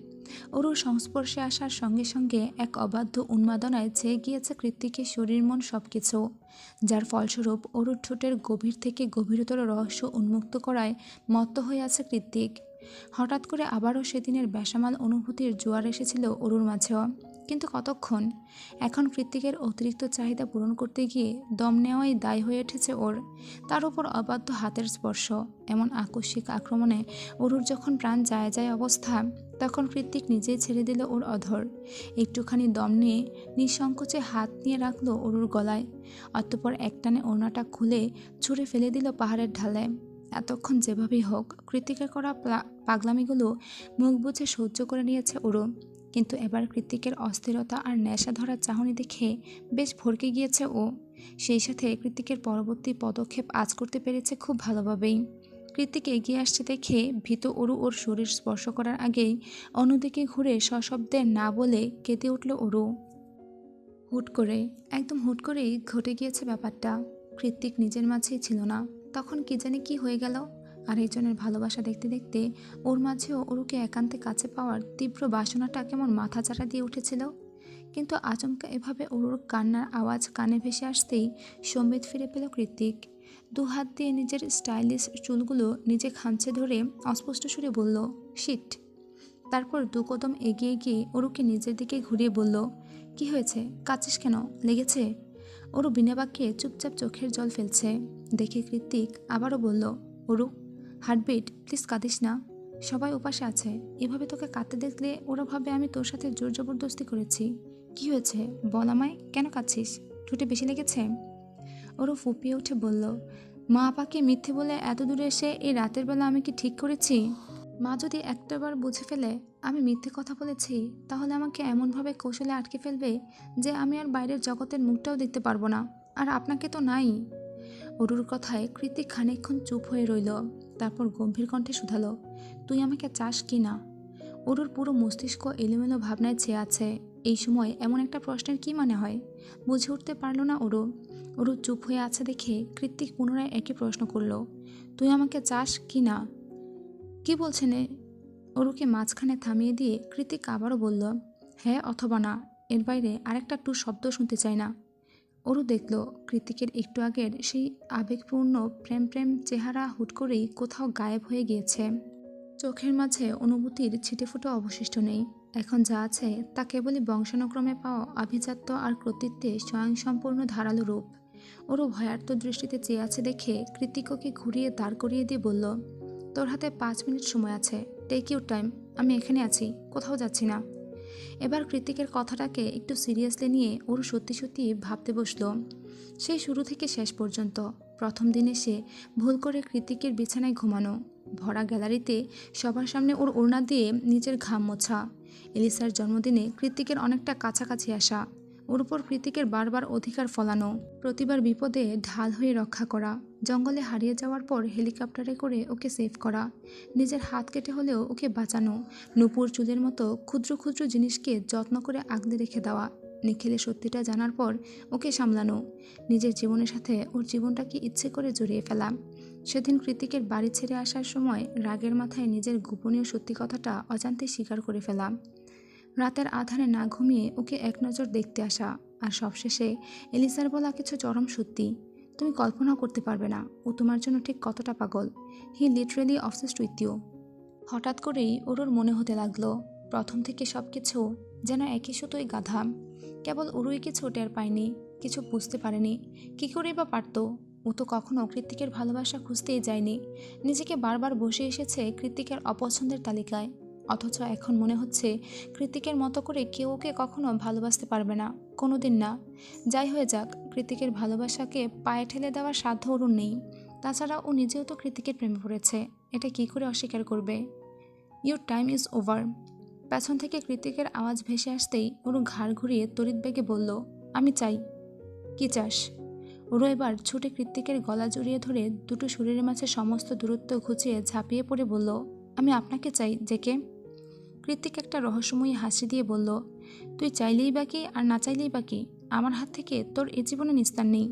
অরুর সংস্পর্শে আসার সঙ্গে সঙ্গে এক অবাধ্য উন্মাদনায় চেয়ে গিয়েছে কৃতিকের শরীর মন সব কিছু, যার ফলস্বরূপ অরুর ঠোঁটের গভীর থেকে গভীরতর রহস্য উন্মুক্ত করায় মত্ত হয়ে আছে কৃতিক। হঠাৎ করে আবারও সেদিনের বেসামাল অনুভূতির জোয়ার এসেছিল অরুর মাঝেও, কিন্তু কতক্ষণ? এখন কৃতিকের অতিরিক্ত চাহিদা পূরণ করতে গিয়ে দম নেওয়াই দায় হয়ে উঠেছে ওর। তার উপর অবাধ্য হাতের স্পর্শ, এমন আকস্মিক আক্রমণে অরুর যখন প্রাণ যায় যায় অবস্থা, তখন কৃতিক নিজেই ছেড়ে দিল ওর অধর। একটুখানি দম নিয়ে নিঃসংকোচে হাত নিয়ে রাখলো অরুর গলায়, অতঃপর একটানে ওড়নাটা খুলে ছুঁড়ে ফেলে দিল পাহাড়ের ঢালে। এতক্ষণ যেভাবেই হোক কৃতিকের করা পাগলামিগুলো মুখ বুজে সহ্য করে নিয়েছে ওরু, কিন্তু এবার কৃতিকের অস্থিরতা আর নেশা ধরা চাহনি দেখে বেশ ভড়কে গিয়েছে ও। সেই সাথে কৃতিকের পরবর্তী পদক্ষেপ আজ করতে পেরেছে খুব ভালোভাবেই। কৃতিক এগিয়ে আসছে দেখে ভীত অরু ওর শরীর স্পর্শ করার আগেই অন্যদিকে ঘুরে সশব্দে না বলে কেঁদে উঠল অরু। একদম হুট করেই ঘটে গিয়েছে ব্যাপারটা। কৃতিক নিজের মাঝেই ছিল না, তখন কি জানি কি হয়ে গেল। আর একজনের ভালোবাসা দেখতে দেখতে ওর মাঝেও অরুকে একান্তে কাছে পাওয়ার তীব্র বাসনাটা কেমন মাথাচাড়া দিয়ে উঠেছিল। কিন্তু আচমকা এভাবে অরুর কান্নার আওয়াজ কানে ভেসে আসতেই সম্বিত ফিরে পেল কৃতিক। দু হাত দিয়ে নিজের স্টাইলিশ চুলগুলো নিজে খামচে ধরে অস্পষ্ট সুরে বলল, শিট। তারপর দু কদম এগিয়ে গিয়ে অরুকে নিজের দিকে ঘুরিয়ে বলল, কি হয়েছে, কাঁদছিস কেন, লেগেছে? অরু বিনা বাক্যে চুপচাপ চোখের জল ফেলছে দেখে কৃতিক আবারও বলল, অরু, হার্টবিট, প্লিজ কাঁদিস না। সবাই উপাসে আছে, এভাবে তোকে কাঁদতে দেখলে ওরা ভাবে আমি তোর সাথে জোর জবরদস্তি করেছি। কি হয়েছে বল আমায়, কেন কাঁদছিস? ঠোঁটে বেশি লেগেছে? ওরও ফুপিয়ে উঠে বলল, মা আপাকে মিথ্যে বলে এত দূরে এসে এই রাতের বেলা আমি কি ঠিক করেছি? মা যদি একটাবার বুঝে ফেলে আমি মিথ্যে কথা বলেছি, তাহলে আমাকে এমনভাবে কৌশলে আটকে ফেলবে যে আমি আর বাইরের জগতের মুখটাও দেখতে পারবো না। আর আপনাকে তো নাই। অরুর কথায় কৃতিক খানিকক্ষণ চুপ হয়ে রইল, তারপর গম্ভীর কণ্ঠে শুধালো, তুই আমাকে চাস কি না? অরুর পুরো মস্তিষ্ক এলোমেলো ভাবনায় ছেয়ে আছে। এই সময় এমন একটা প্রশ্নের কি মানে হয় বুঝে উঠতে পারল না অরু চুপ হয়ে আছে দেখে কৃতিক পুনরায় একই প্রশ্ন করল, তুই আমাকে চাস কি না? কি বলছেন? অরুকে মাঝখানে থামিয়ে দিয়ে কৃতিক আবারও বলল, হ্যাঁ অথবা না, এর বাইরে আরেকটা টু শব্দ শুনতে চাই না। অরু দেখল কৃতিকের একটু আগের সেই আবেগপূর্ণ প্রেম প্রেম চেহারা হুট করেই কোথাও গায়েব হয়ে গিয়েছে। চোখের মাঝে অনুভূতির ছিটেফোঁটা অবশিষ্ট নেই। এখন যা আছে তা কেবলই বংশানুক্রমে পাওয়া আভিজাত্য আর কর্তৃত্বে স্বয়ংসম্পূর্ণ ধারালো রূপ। ওরও ভয়ার্ত দৃষ্টিতে চেয়ে আছে দেখে কৃতিককে ঘুরিয়ে দাঁড় করিয়ে দিয়ে বলল, তোর হাতে 5 মিনিট সময় আছে, টেক ইউর টাইম, আমি এখানে আছি, কোথাও যাচ্ছি না। এবার কৃতিকের কথাটাকে একটু সিরিয়াসলি নিয়ে ওর সত্যি সত্যি ভাবতে বসল। সেই শুরু থেকে শেষ পর্যন্ত প্রথম দিনে সে ভুল করে কৃতিকের বিছানায় ঘুমানো, ভরা গ্যালারিতে সবার সামনে ওর ওড়না দিয়ে নিজের ঘাম মোছা, এলিসার জন্মদিনে কৃতিকের অনেকটা কাছাকাছি আসা, ওর উপর কৃতিকের বারবার অধিকার ফলানো, প্রতিবার বিপদে ঢাল হয়ে রক্ষা করা, জঙ্গলে হারিয়ে যাওয়ার পর হেলিকপ্টারে করে ওকে সেভ করা, নিজের হাত কেটে হলেও ওকে বাঁচানো, নূপুর চুলের মতো ক্ষুদ্র ক্ষুদ্র জিনিসকে যত্ন করে আগলে রেখে দেওয়া, নিখিলের সত্যিটা জানার পর ওকে সামলানো, নিজের জীবনের সাথে ওর জীবনটাকে ইচ্ছে করে জড়িয়ে ফেলা। সেদিন কৃতিকের বাড়ি ছেড়ে আসার সময় রাগের মাথায় নিজের গোপনীয় সত্যি কথাটা অজান্তে স্বীকার করে ফেলা, রাতের আধারে না ঘুমিয়ে ওকে এক নজর দেখতে আসা, আর সবশেষে এলিসার বলা কিছু চরম সত্যি। তুমি কল্পনাও করতে পারবে না ও তোমার জন্য ঠিক কতটা পাগল। হি লিটারেলি অবসেসড উইথ ইউ। হঠাৎ করেই ওর মনে হতে লাগলো প্রথম থেকে সব কিছু যেন একই সুতোই গাধা। কেবল ওরই কিছু টের পায়নি, কিছু বুঝতে পারেনি। কী করেই বা পারত? ও তো কখনো কৃতিকের ভালোবাসা খুঁজতেই যায়নি, নিজেকে বারবার বসে এসেছে কৃতিকের অপছন্দের তালিকায়। অথচ এখন মনে হচ্ছে কৃতিকের মতো করে কেউ ওকে কখনো ভালোবাসতে পারবে না, কোনোদিন না। যাই হয়ে যাক, কৃতিকের ভালোবাসাকে পায়ে ঠেলে দেওয়ার সাধ্য ওর নেই। তাছাড়া ও নিজেও তো কৃতিকের প্রেমে পড়েছে, এটা কি করে অস্বীকার করবে? Your time is over. পেছন থেকে কৃতিকের আওয়াজ ভেসে আসতেই ওর ঘাড় ঘুরিয়ে তড়িৎ বেগে বলল, আমি চাই। কি চাস? ওরও এবার ছুটে কৃত্তিকের গলা জড়িয়ে ধরে দুটো শরীরের মাঝে সমস্ত দূরত্ব ঘুচিয়ে ঝাঁপিয়ে পড়ে বলল, আমি আপনাকে চাই জেকে। কৃত্তিক একটা রহস্যময়ী হাসি দিয়ে বলল, তুই চাইলেই বাকি আর না চাইলেই বাকি, আমার হাত থেকে তোর এ জীবনে নিস্তার নেই।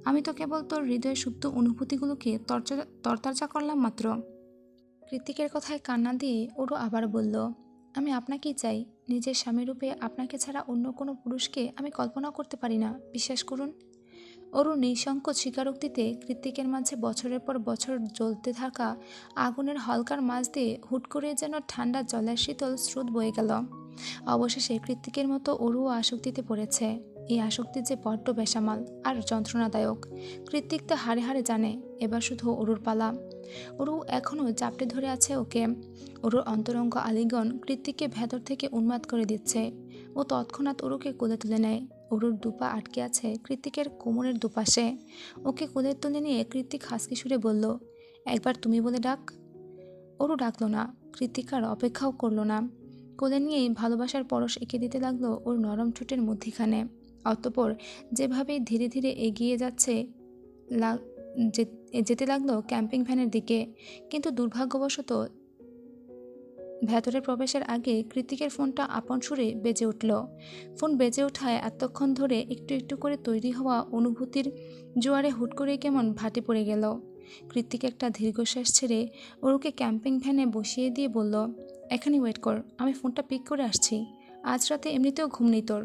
আমি তো কেবল তোর হৃদয়ের সুপ্ত অনুভূতিগুলোকে তরতাজা করলাম মাত্র। কৃত্তিকের কথায় কান্না দিয়ে ওরও আবার বলল, আমি আপনাকেই চাই, নিজের স্বামীরূপে আপনাকে ছাড়া অন্য কোনো পুরুষকে আমি কল্পনাও করতে পারি না, বিশ্বাস করুন। ওরও নিঃসংকোচ স্বীকারোক্তিতে কৃত্তিকের মাঝে বছরের পর বছর জ্বলতে থাকা আগুনের হলকার মাঝ দিয়ে হুট করে যেন ঠান্ডা জলের শীতল স্রোত বয়ে গেল। অবশেষে কৃত্তিকের মতো ওরও আসক্তিতে পড়েছে। এই আসক্তি যে বড্ড বেসামাল আর যন্ত্রণাদায়ক, কৃত্তিক তো হাড়ে হাড়ে জানে। এবার শুধু অরুর পালা। অরু এখনও চাপটে ধরে আছে ওকে। অরুর অন্তরঙ্গ আলিঙ্গন কৃত্তিককে ভেতর থেকে উন্মাদ করে দিচ্ছে। ও তৎক্ষণাৎ অরুকে কোলে তুলে নেয়। অরুর দুপা আটকে আছে কৃত্তিকের কোমরের দুপাশে। ওকে কোলে তুলে নিয়ে কৃত্তিক হাসকি সুরে বলল, একবার তুমি বলে ডাক। অরু ডাকল না, কৃত্তিক আর অপেক্ষাও করল না। কোলে নিয়েই ভালোবাসার পরশ এঁকে দিতে লাগলো ওর নরম ঠোঁটের মধ্যিখানে। অতঃপর যেভাবেই ধীরে ধীরে এগিয়ে যেতে লাগলো ক্যাম্পিং ভ্যানের দিকে। কিন্তু দুর্ভাগ্যবশত ভেতরে প্রবেশের আগে কৃত্তিকের ফোনটা আপন সুরে বেজে উঠল। ফোন বেজে ওঠায় এতক্ষণ ধরে একটু একটু করে তৈরি হওয়া অনুভূতির জোয়ারে হুট করে কেমন ভাটি পড়ে গেল। কৃত্তিক একটা দীর্ঘশ্বাস ছেড়ে ওরুকে ক্যাম্পিং ভ্যানে বসিয়ে দিয়ে বলল, এখানে ওয়েট কর, আমি ফোনটা পিক করে আসছি। আজ রাতে এমনিতেও ঘুম নেই তোর।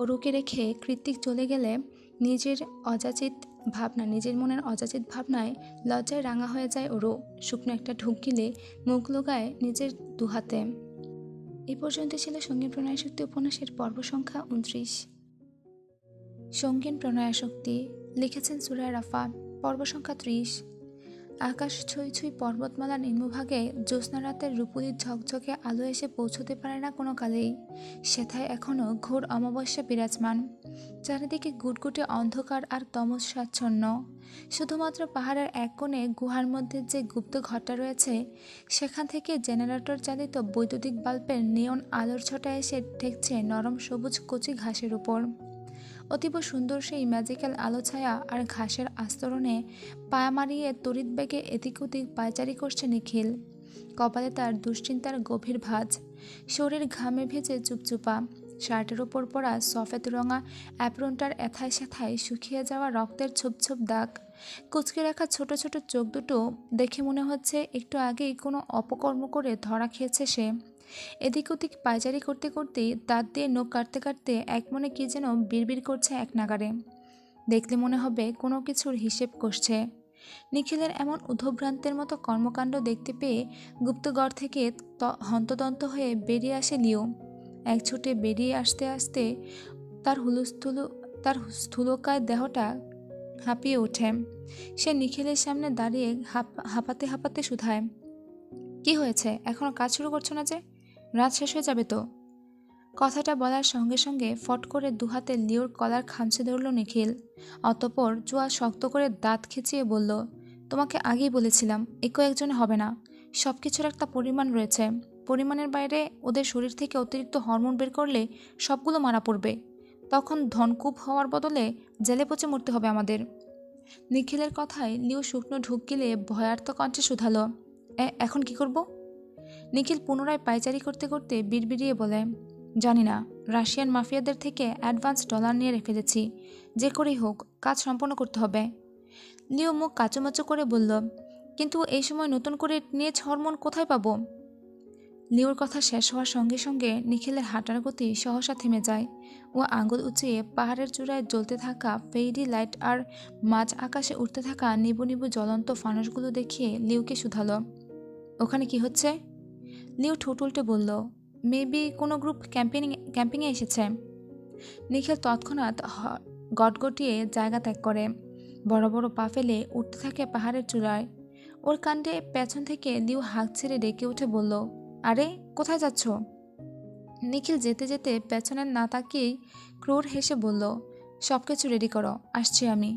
ওরুকে রেখে কৃত্তিক চলে গেলে নিজের মনের অযাচিত ভাবনায় লজ্জায় রাঙা হয়ে যায় ওরু। শুকনো একটা ঢুক গিলে মুখ লোগায় নিজের দুহাতে। এই পর্যন্ত ছিল সঙ্গীন প্রণয়াসক্তি উপন্যাসের পর্ব সংখ্যা 29। সঙ্গীন প্রণয়াসক্তি লিখেছেন সুরায়া রাফা, পর্ব সংখ্যা 30। আকাশ ছুঁই ছুঁই পর্বতমালা নিম্নভাগে জ্যোৎস্না রাতের রূপুলির ঝকঝকে আলো এসে পৌঁছতে পারে না কোনো কালেই। সেথায় এখনও ঘোর অমাবস্যা বিরাজমান। চারিদিকে গুটগুটে অন্ধকার আর তমসাচ্ছন্ন। শুধুমাত্র পাহাড়ের এক কোণে গুহার মধ্যে যে গুপ্ত ঘরটা রয়েছে, সেখান থেকে জেনারেটর চালিত বৈদ্যুতিক বাল্বের নিয়ন আলোর ছটা এসে ঠেকছে নরম সবুজ কচি ঘাসের উপর। অতীব সুন্দর সেই ম্যাজিক্যাল আলো ছায়া আর ঘাসের আস্তরণে পায়া মারিয়ে তড়িৎ বেগে এদিক ওদিক পায়চারি করছে নিখিল। কপালে তার দুশ্চিন্তার গভীর ভাঁজ। শরীর ঘামে ভেজে চুপচুপা। শার্টের ওপর পরা সফেদ রঙা অ্যাপ্রনটার এথায় সেথায় শুকিয়ে যাওয়া রক্তের ছোপ ছোপ দাগ। কুচকে রাখা ছোট ছোট চোখ দুটো দেখে মনে হচ্ছে একটু আগেই কোনো অপকর্ম করে ধরা খেয়েছে সে। এদিক ওদিক পায়চারি করতে করতে দাঁত দিয়ে নখ কাটতে কাটতে এক মনে কি যেন বিড়বিড় করছে এক নাগারে। দেখলে মনে হবে কোনো কিছুর হিসেব কষছে। নিখিলের এমন উদ্ধভ্রান্তের মতো কর্মকাণ্ড দেখতে পেয়ে গুপ্তঘর থেকে হন্তদন্ত হয়ে বেরিয়ে আসে লিও। এক ছুটে বেরিয়ে আসতে আসতে তার স্থূলকায় দেহটা হাঁপিয়ে ওঠে। সে নিখিলের সামনে দাঁড়িয়ে হাঁপাতে হাঁপাতে শুধায়, কি হয়েছে, এখনো কাজ শুরু করছো না যে? রাত শেষ হয়ে যাবে তো। কথাটা বলার সঙ্গে সঙ্গে ফট করে দুহাতে লিওর কলার খামচে ধরল নিখিল। অতঃপর চোয়া শক্ত করে দাঁত খিচিয়ে বলল, তোমাকে আগেই বলেছিলাম এ কয়েকজনে হবে না। সব কিছুর একটা পরিমাণ রয়েছে। পরিমাণের বাইরে ওদের শরীর থেকে অতিরিক্ত হরমোন বের করলে সবগুলো মারা পড়বে। তখন ধনকুপ হওয়ার বদলে জেলে পচে মরতে হবে আমাদের। নিখিলের কথায় লিও শুকনো ঢুক গিলে ভয়ার্ত কণ্ঠে শুধালো, এখন কি করব? নিখিল পুনরায় পায়চারি করতে করতে বিড়বিড়িয়ে বলে, জানি না, রাশিয়ান মাফিয়াদের থেকে অ্যাডভান্স ডলার নিয়ে ফেলেছি। যে করেই হোক কাজ সম্পন্ন করতে হবে। লিও মুখ কাচুমাচু করে বলল, কিন্তু এই সময় নতুন করে টিনেজ হরমোন কোথায় পাবো? লিওর কথা শেষ হওয়ার সঙ্গে সঙ্গে নিখিলের হাঁটার গতি সহসা থেমে যায়। ও আঙুল উঁচিয়ে পাহাড়ের চূড়ায় জ্বলতে থাকা ফেইরি লাইট আর মাঝ আকাশে উঠতে থাকা নিবু নিবু জ্বলন্ত ফানুসগুলো দেখিয়ে লিওকে শুধালো, ওখানে কি হচ্ছে? লিও ঠোঁট উল্টে বলল, মেবি কোনো গ্রুপ ক্যাম্পিংয়ে এসেছে। নিখিল তৎক্ষণাৎ গটগটিয়ে জায়গা ত্যাগ করে বড় বড় পা ফেলে উঠতে থাকে পাহাড়ের চূড়ায়। ওর কাণ্ডে পেছন থেকে লিও হাঁক ছেড়ে ডেকে উঠে বলল, আরে কোথায় যাচ্ছ? নিখিল যেতে যেতে পেছনে না তাকিয়েই ক্রোর হেসে বলল, সব কিছু রেডি করো, আসছি আমি।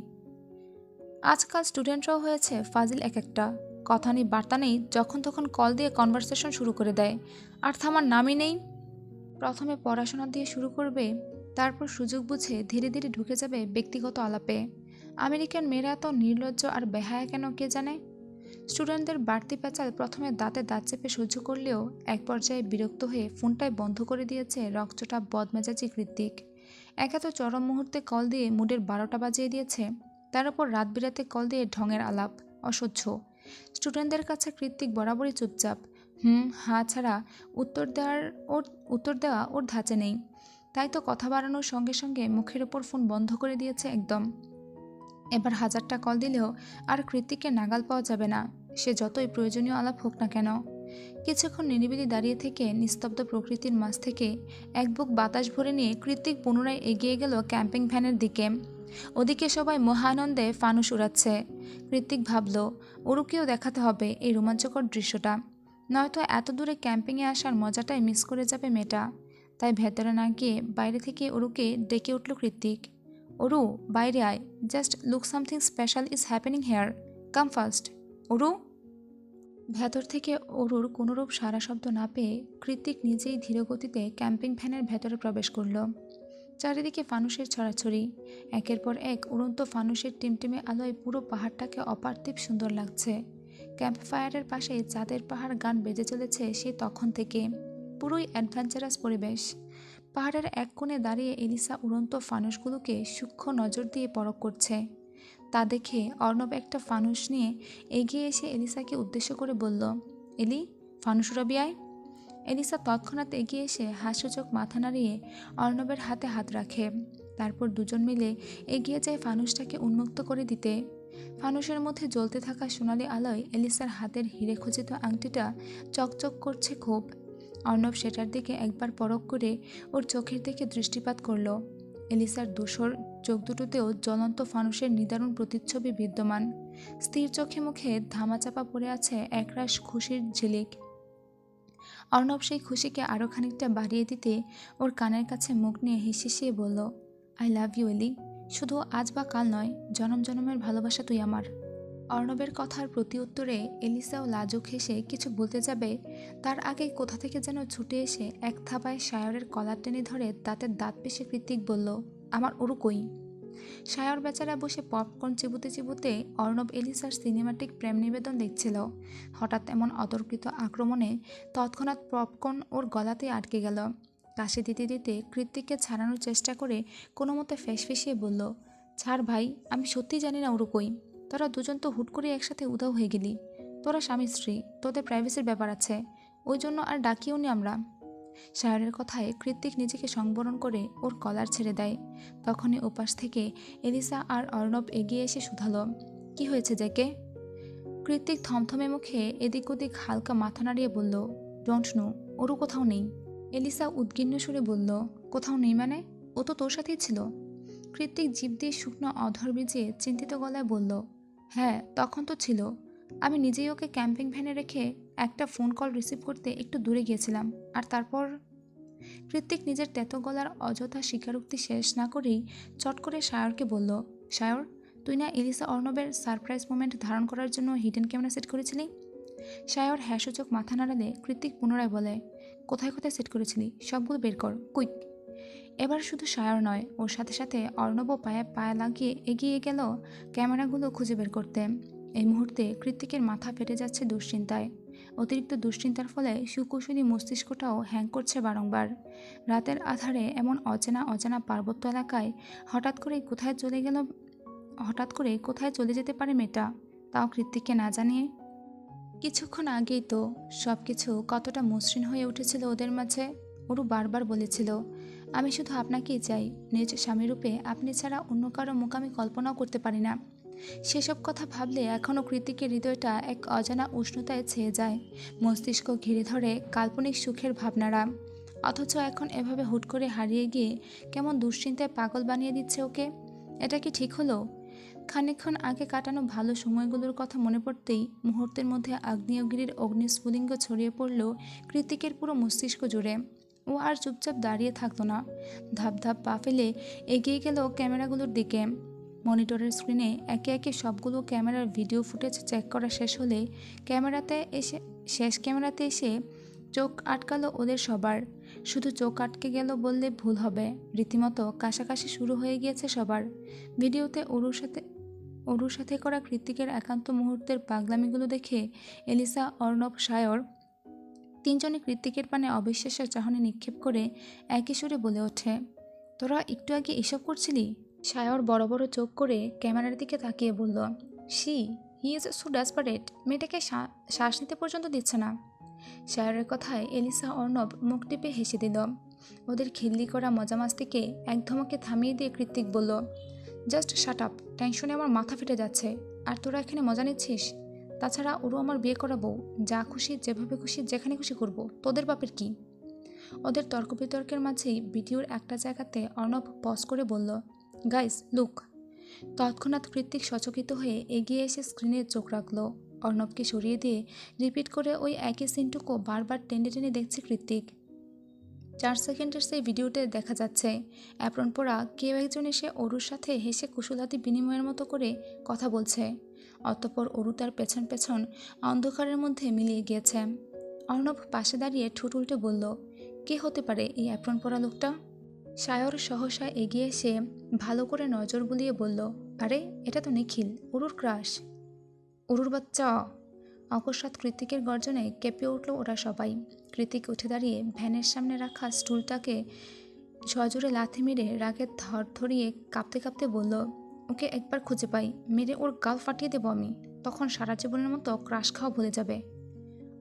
আজকাল স্টুডেন্টরাও হয়েছে ফাজিল এক একটা। কথা নেই বার্তা নেই, যখন তখন কল দিয়ে কনভারসেশন শুরু করে দেয়, আর থামার নামই নেই। প্রথমে পড়াশোনা দিয়ে শুরু করবে, তারপর সুযোগ বুঝে ধীরে ধীরে ঢুকে যাবে ব্যক্তিগত আলাপে। আমেরিকান মেয়েরা এত নির্লজ্জ আর বেহায়া কেন কে জানে। স্টুডেন্টদের বাড়তি পেঁচাল প্রথমে দাঁতে দাঁত চেপে সহ্য করলেও এক পর্যায়ে বিরক্ত হয়ে ফোনটাই বন্ধ করে দিয়েছে রকচটা বদমেজাজি কৃত্তিক। একে তো চরম মুহূর্তে কল দিয়ে মুডের 12টা বাজিয়ে দিয়েছে, তার উপর রাত বিরাতে কল দিয়ে ঢঙের আলাপ, অসহ্য। স্টুডেন্টদের কাছে কৃত্তিক বরাবরই চুপচাপ, হ্যাঁ ছাড়া উত্তর দেওয়া ওর ধাঁচে নেই। তাই তো কথা বাড়ানোর সঙ্গে সঙ্গে মুখের ওপর ফোন বন্ধ করে দিয়েছে একদম। এবার 1000টা কল দিলেও আর কৃত্তিককে নাগাল পাওয়া যাবে না, সে যতই প্রয়োজনীয় আলাপ হোক না কেন। কিছুক্ষণ নিরিবিলি দাঁড়িয়ে থেকে নিস্তব্ধ প্রকৃতির মাঝ থেকে এক বুক বাতাস ভরে নিয়ে কৃত্তিক পুনরায় এগিয়ে গেল ক্যাম্পিং ভ্যানের দিকে। ওদিকে সবাই মহানন্দে ফানুস উড়াচ্ছে। কৃত্তিক ভাবল, ওরুকেও দেখাতে হবে এই রোমাঞ্চকর দৃশ্যটা, নয়তো এত দূরে ক্যাম্পিংয়ে আসার মজাটাই মিস করে যাবে মেয়েটা। তাই ভেতরে না গিয়ে বাইরে থেকে ওরুকে ডেকে উঠল কৃত্তিক। ওরু, বাইরে আয়, just look, something special is happening here, come fast. Oru. ভেতর থেকে অরুর কোনোরূপ সারা শব্দ না পেয়ে কৃত্তিক নিজেই ধীরগতিতে ক্যাম্পিং ভ্যানের ভেতরে প্রবেশ করল। চারিদিকে ফানুসের ছড়াছড়ি, একের পর এক উড়ন্ত ফানুসের টিমটিমে আলোয় পুরো পাহাড়টাকে অপার্থিব সুন্দর লাগছে। ক্যাম্প ফায়ারের পাশে চাঁদের পাহাড় গান বেজে চলেছে সেই তখন থেকে। পুরোই অ্যাডভেঞ্চারাস পরিবেশ। পাহাড়ের এক কোণে দাঁড়িয়ে এলিসা উড়ন্ত ফানুসগুলোকে সূক্ষ্ম নজর দিয়ে পরখ করছে। তা দেখে অর্ণব একটা ফানুস নিয়ে এগিয়ে এসে এলিসাকে উদ্দেশ্য করে বলল, এলি, ফানুস উড়াবি আয়। এলিসা তৎক্ষণাৎ এগিয়ে এসে হাস্যচোখ মাথা নাড়িয়ে অর্ণবের হাতে হাত রাখে। তারপর দুজন মিলে এগিয়ে যায় ফানুসটাকে উন্মুক্ত করে দিতে। ফানুসের মধ্যে জ্বলতে থাকা সোনালি আলোয় এলিসার হাতের হিরে খচিত আংটিটা চকচক করছে খুব। অর্ণব সেটার দিকে একবার পরখ করে ওর চোখের দিকে দৃষ্টিপাত করল। এলিসার ধূসর চোখ দুটোতেও জ্বলন্ত ফানুসের নিদারুণ প্রতিচ্ছবি বিদ্যমান। স্থির চোখে মুখে ধামাচাপা পড়ে আছে একরাশ খুশির ঝিলিক। অর্ণব সেই খুশিকে আরও খানিকটা বাড়িয়ে দিতে ওর কানের কাছে মুখ নিয়ে হিসিয়ে বলল, আই লাভ ইউ এলি, শুধু আজ বা কাল নয়, জনম জনমের ভালোবাসা তুই আমার। অর্ণবের কথার প্রতি উত্তরে এলিসাও লাজুক হেসে কিছু বলতে যাবে, তার আগেই কোথা থেকে যেন ছুটে এসে এক থাবায় সায়রের কলার টেনে ধরে দাঁতের দাঁত পিষে কৃত্তিক বলল, আমার ওরু কই। সায়র বেচারা বসে পপকর্ন চিবুতে চিবুতে অর্ণব এলিসার সিনেমাটিক প্রেম নিবেদন দেখছিল। হঠাৎ এমন অতর্কিত আক্রমণে তৎক্ষণাৎ পপকর্ন ওর গলাতে আটকে গেল। কাশি দিতে দিতে কৃত্তিককে ছাড়ানোর চেষ্টা করে কোনো মতে ফেঁসফেঁসিয়ে বলল, ছাড় ভাই, আমি সত্যিই জানি না ওরু কই। তোরা দুজন তো হুট করে একসাথে উধাও হয়ে গেলি। তোরা স্বামী স্ত্রী, তোদের প্রাইভেসির ব্যাপার আছে, ওই জন্য আর ডাকিও নি আমরা। সায়রের কথায় কৃত্তিক নিজেকে সংবরণ করে ওর কলার ছেড়ে দেয়। তখনই ওপাশ থেকে এলিসা আর অর্ণব এগিয়ে এসে শুধালো, কি হয়েছে জেকে? কৃত্তিক থমথমে মুখে এদিক ওদিক হালকা মাথা নাড়িয়ে বলল, ডোন্ট নো, ওরও কোথাও নেই। এলিসা উদ্গিন্ন সুরে বলল, কোথাও নেই মানে? ও তো তোর সাথেই ছিল। কৃত্তিক জিভ দিয়ে শুকনো অধর ভিজিয়ে চিন্তিত গলায় বলল, হ্যাঁ তখন তো ছিল। আমি নিজেই ওকে ক্যাম্পিং ভ্যানে রেখে একটা ফোন কল রিসিভ করতে একটু দূরে গিয়েছিলাম, আর তারপর। কৃত্তিক নিজের তেতো গলার অযথা স্বীকারোক্তি শেষ না করেই চট করে সায়রকে বলল, সায়র, তুই না এলিসা অর্ণবের সারপ্রাইজ মোমেন্ট ধারণ করার জন্য হিডেন ক্যামেরা সেট করেছিলি? সায়র হ্যাসূচক মাথা নাড়ালে কৃত্তিক পুনরায় বলে, কোথায় কোথায় সেট করেছিলি, সবগুলো বের কর, কুইক। এবার শুধু সায়র নয়, ওর সাথে সাথে অর্ণবও পায়ে পায়ে লাগিয়ে এগিয়ে গেল ক্যামেরাগুলো খুঁজে বের করতে। এই মুহূর্তে কৃত্তিকের মাথা ফেটে যাচ্ছে দুশ্চিন্তায়। অতিরিক্ত দুশ্চিন্তার ফলে সুকুশলী মস্তিষ্কটাও হ্যাং করছে বারংবার। রাতের আধারে এমন অচেনা অজানা পার্বত্য এলাকায় হঠাৎ করে কোথায় চলে যেতে পারে মেয়েটা, তাও কৃত্তিককে না জানিয়ে। কিছুক্ষণ আগেই তো সব কিছু কতটা মসৃণ হয়ে উঠেছিল ওদের মাঝে। ওরু বারবার বলেছিল, আমি শুধু আপনাকেই চাই, নিজ স্বামীরূপে আপনি ছাড়া অন্য কারো মুখ আমি কল্পনাও করতে পারি না। সেসব কথা ভাবলে এখনও কৃত্তিকের হৃদয়টা এক অজানা উষ্ণতায় ছেয়ে যায়। মস্তিষ্ক ঘিরে ধরে কাল্পনিক সুখের ভাবনারা। অথচ এখন এভাবে হুট করে হারিয়ে গিয়ে কেমন দুশ্চিন্তায় পাগল বানিয়ে দিচ্ছে ওকে। এটা কি ঠিক হলো? খানিকক্ষণ আগে কাটানো ভালো সময়গুলোর কথা মনে পড়তেই মুহূর্তের মধ্যে আগ্নেয়গিরির অগ্নিস্ফুলিঙ্গ ছড়িয়ে পড়ল কৃত্তিকের পুরো মস্তিষ্ক জুড়ে। ও আর চুপচাপ দাঁড়িয়ে থাকতো না, ধাপ ধাপ পা ফেলে এগিয়ে গেল ক্যামেরাগুলোর দিকে। মনিটরের স্ক্রিনে একে একে সবগুলো ক্যামেরার ভিডিও ফুটেজ চেক করা শেষ হলে শেষ ক্যামেরাতে এসে চোখ আটকালো ওদের সবার। শুধু চোখ আটকে গেল বললে ভুল হবে, রীতিমতো কাশাকাশি শুরু হয়ে গিয়েছে সবার। অরুর সাথে করা কৃত্তিকের একান্ত মুহূর্তের পাগলামিগুলো দেখে এলিসা, অর্ণব, সায়র তিনজনে কৃত্তিকের পানে অবিশ্বাসের চাহনি নিক্ষেপ করে একই সুরে বলে ওঠে, তোরা একটু আগে এসব করছিলি? সায়র বড় বড় চোখ করে ক্যামেরার দিকে তাকিয়ে বলল, হি ইজ সো ডেসপারেট, মেয়েটাকে শ্বাস নিতে পর্যন্ত দিচ্ছে না। সায়রের কথায় এলিসা, অর্ণব মুখ টিপে হেসে দিল। ওদের খিল্লি করা মজামাস্তিকে এক ধমকে থামিয়ে দিয়ে কৃত্তিক বলল, জাস্ট শাট আপ, টেনশনে আমার মাথা ফেটে যাচ্ছে। আর তোরা এখানে মজা নিচ্ছিস? তাছাড়া ওরও আমার বিয়ে করাবো, যা খুশি যেভাবে খুশি যেখানে খুশি করব, তোদের বাপের কি? ওদের তর্ক বিতর্কের মাঝেই ভিডিওর একটা জায়গাতে অর্ণব পজ করে বলল, গাইস লুক। তৎক্ষণাৎ কৃত্তিক সচকিত হয়ে এগিয়ে এসে স্ক্রিনে চোখ রাখল। অর্ণবকে সরিয়ে দিয়ে রিপিট করে ওই একই সিনটুকু বারবার টেনে টেনে দেখছে কৃত্তিক। 4 সেকেন্ডের সেই ভিডিওতে দেখা যাচ্ছে অ্যাপ্রন পরা কেউ একজন এসে অরুর সাথে হেসে কুশলাতি বিনিময়ের মতো করে কথা বলছে। অতঃপর অরু তার পেছন পেছন অন্ধকারের মধ্যে মিলিয়ে গিয়েছে। অর্ণব পাশে দাঁড়িয়ে ঠোঁট উল্টে বলল, কে হতে পারে এই অ্যাপ্রন পরা লোকটা? সায়র সহসা এগিয়ে এসে ভালো করে নজর বুলিয়ে বলল, আরে এটা তো নিখিল, অরুর ক্রাশ। অরুর বাচ্চা! অকস্মাৎ কৃত্তিকের গর্জনে কেঁপে উঠল ওরা সবাই। কৃত্তিক উঠে দাঁড়িয়ে ভ্যানের সামনে রাখা স্টুলটাকে সজোরে লাথি মেরে রাগে ধরিয়ে কাঁপতে কাঁপতে বলল, ওকে একবার খুঁজে পাই, মেরে ওর গাল ফাটিয়ে দেবো আমি, তখন সারা জীবনের মতো ক্রাশ খাওয়া ভুলে যাবে।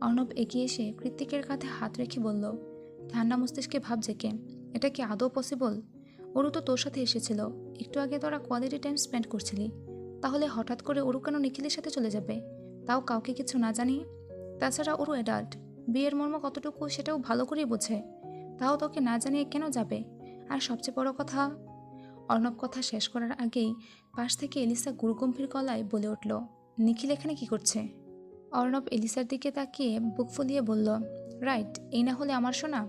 অর্ণব এগিয়ে এসে কৃত্তিকের কাঁধে হাত রেখে বলল, ঠান্ডা মস্তিষ্কে ভাবছে কে? এটা কি আদৌ পসিবল? ওরু তো তোর সাথে এসেছিল, একটু আগে তোরা কোয়ালিটি টাইম স্পেন্ড করছিলি, তাহলে হঠাৎ করে ওরু কেন নিখিলের সাথে চলে যাবে, তাও কাউকে কিছু না জানিয়ে? তাছাড়া ওরু অ্যাডাল্ট, বিয়ের মর্ম কতটুকু সেটাও ভালো করেই বোঝে, তাও তোকে না জানিয়ে কেন যাবে? আর সবচেয়ে বড় কথা। অর্ণব কথা শেষ করার আগেই পাশ থেকে এলিসা গুরুগম্ভীর গলায় বলে উঠল, নিখিল এখানে কি করছে? অর্ণব এলিসার দিকে তাকিয়ে বুক ফুলিয়ে বলল, রাইট, এই না হলে আমার সোনা।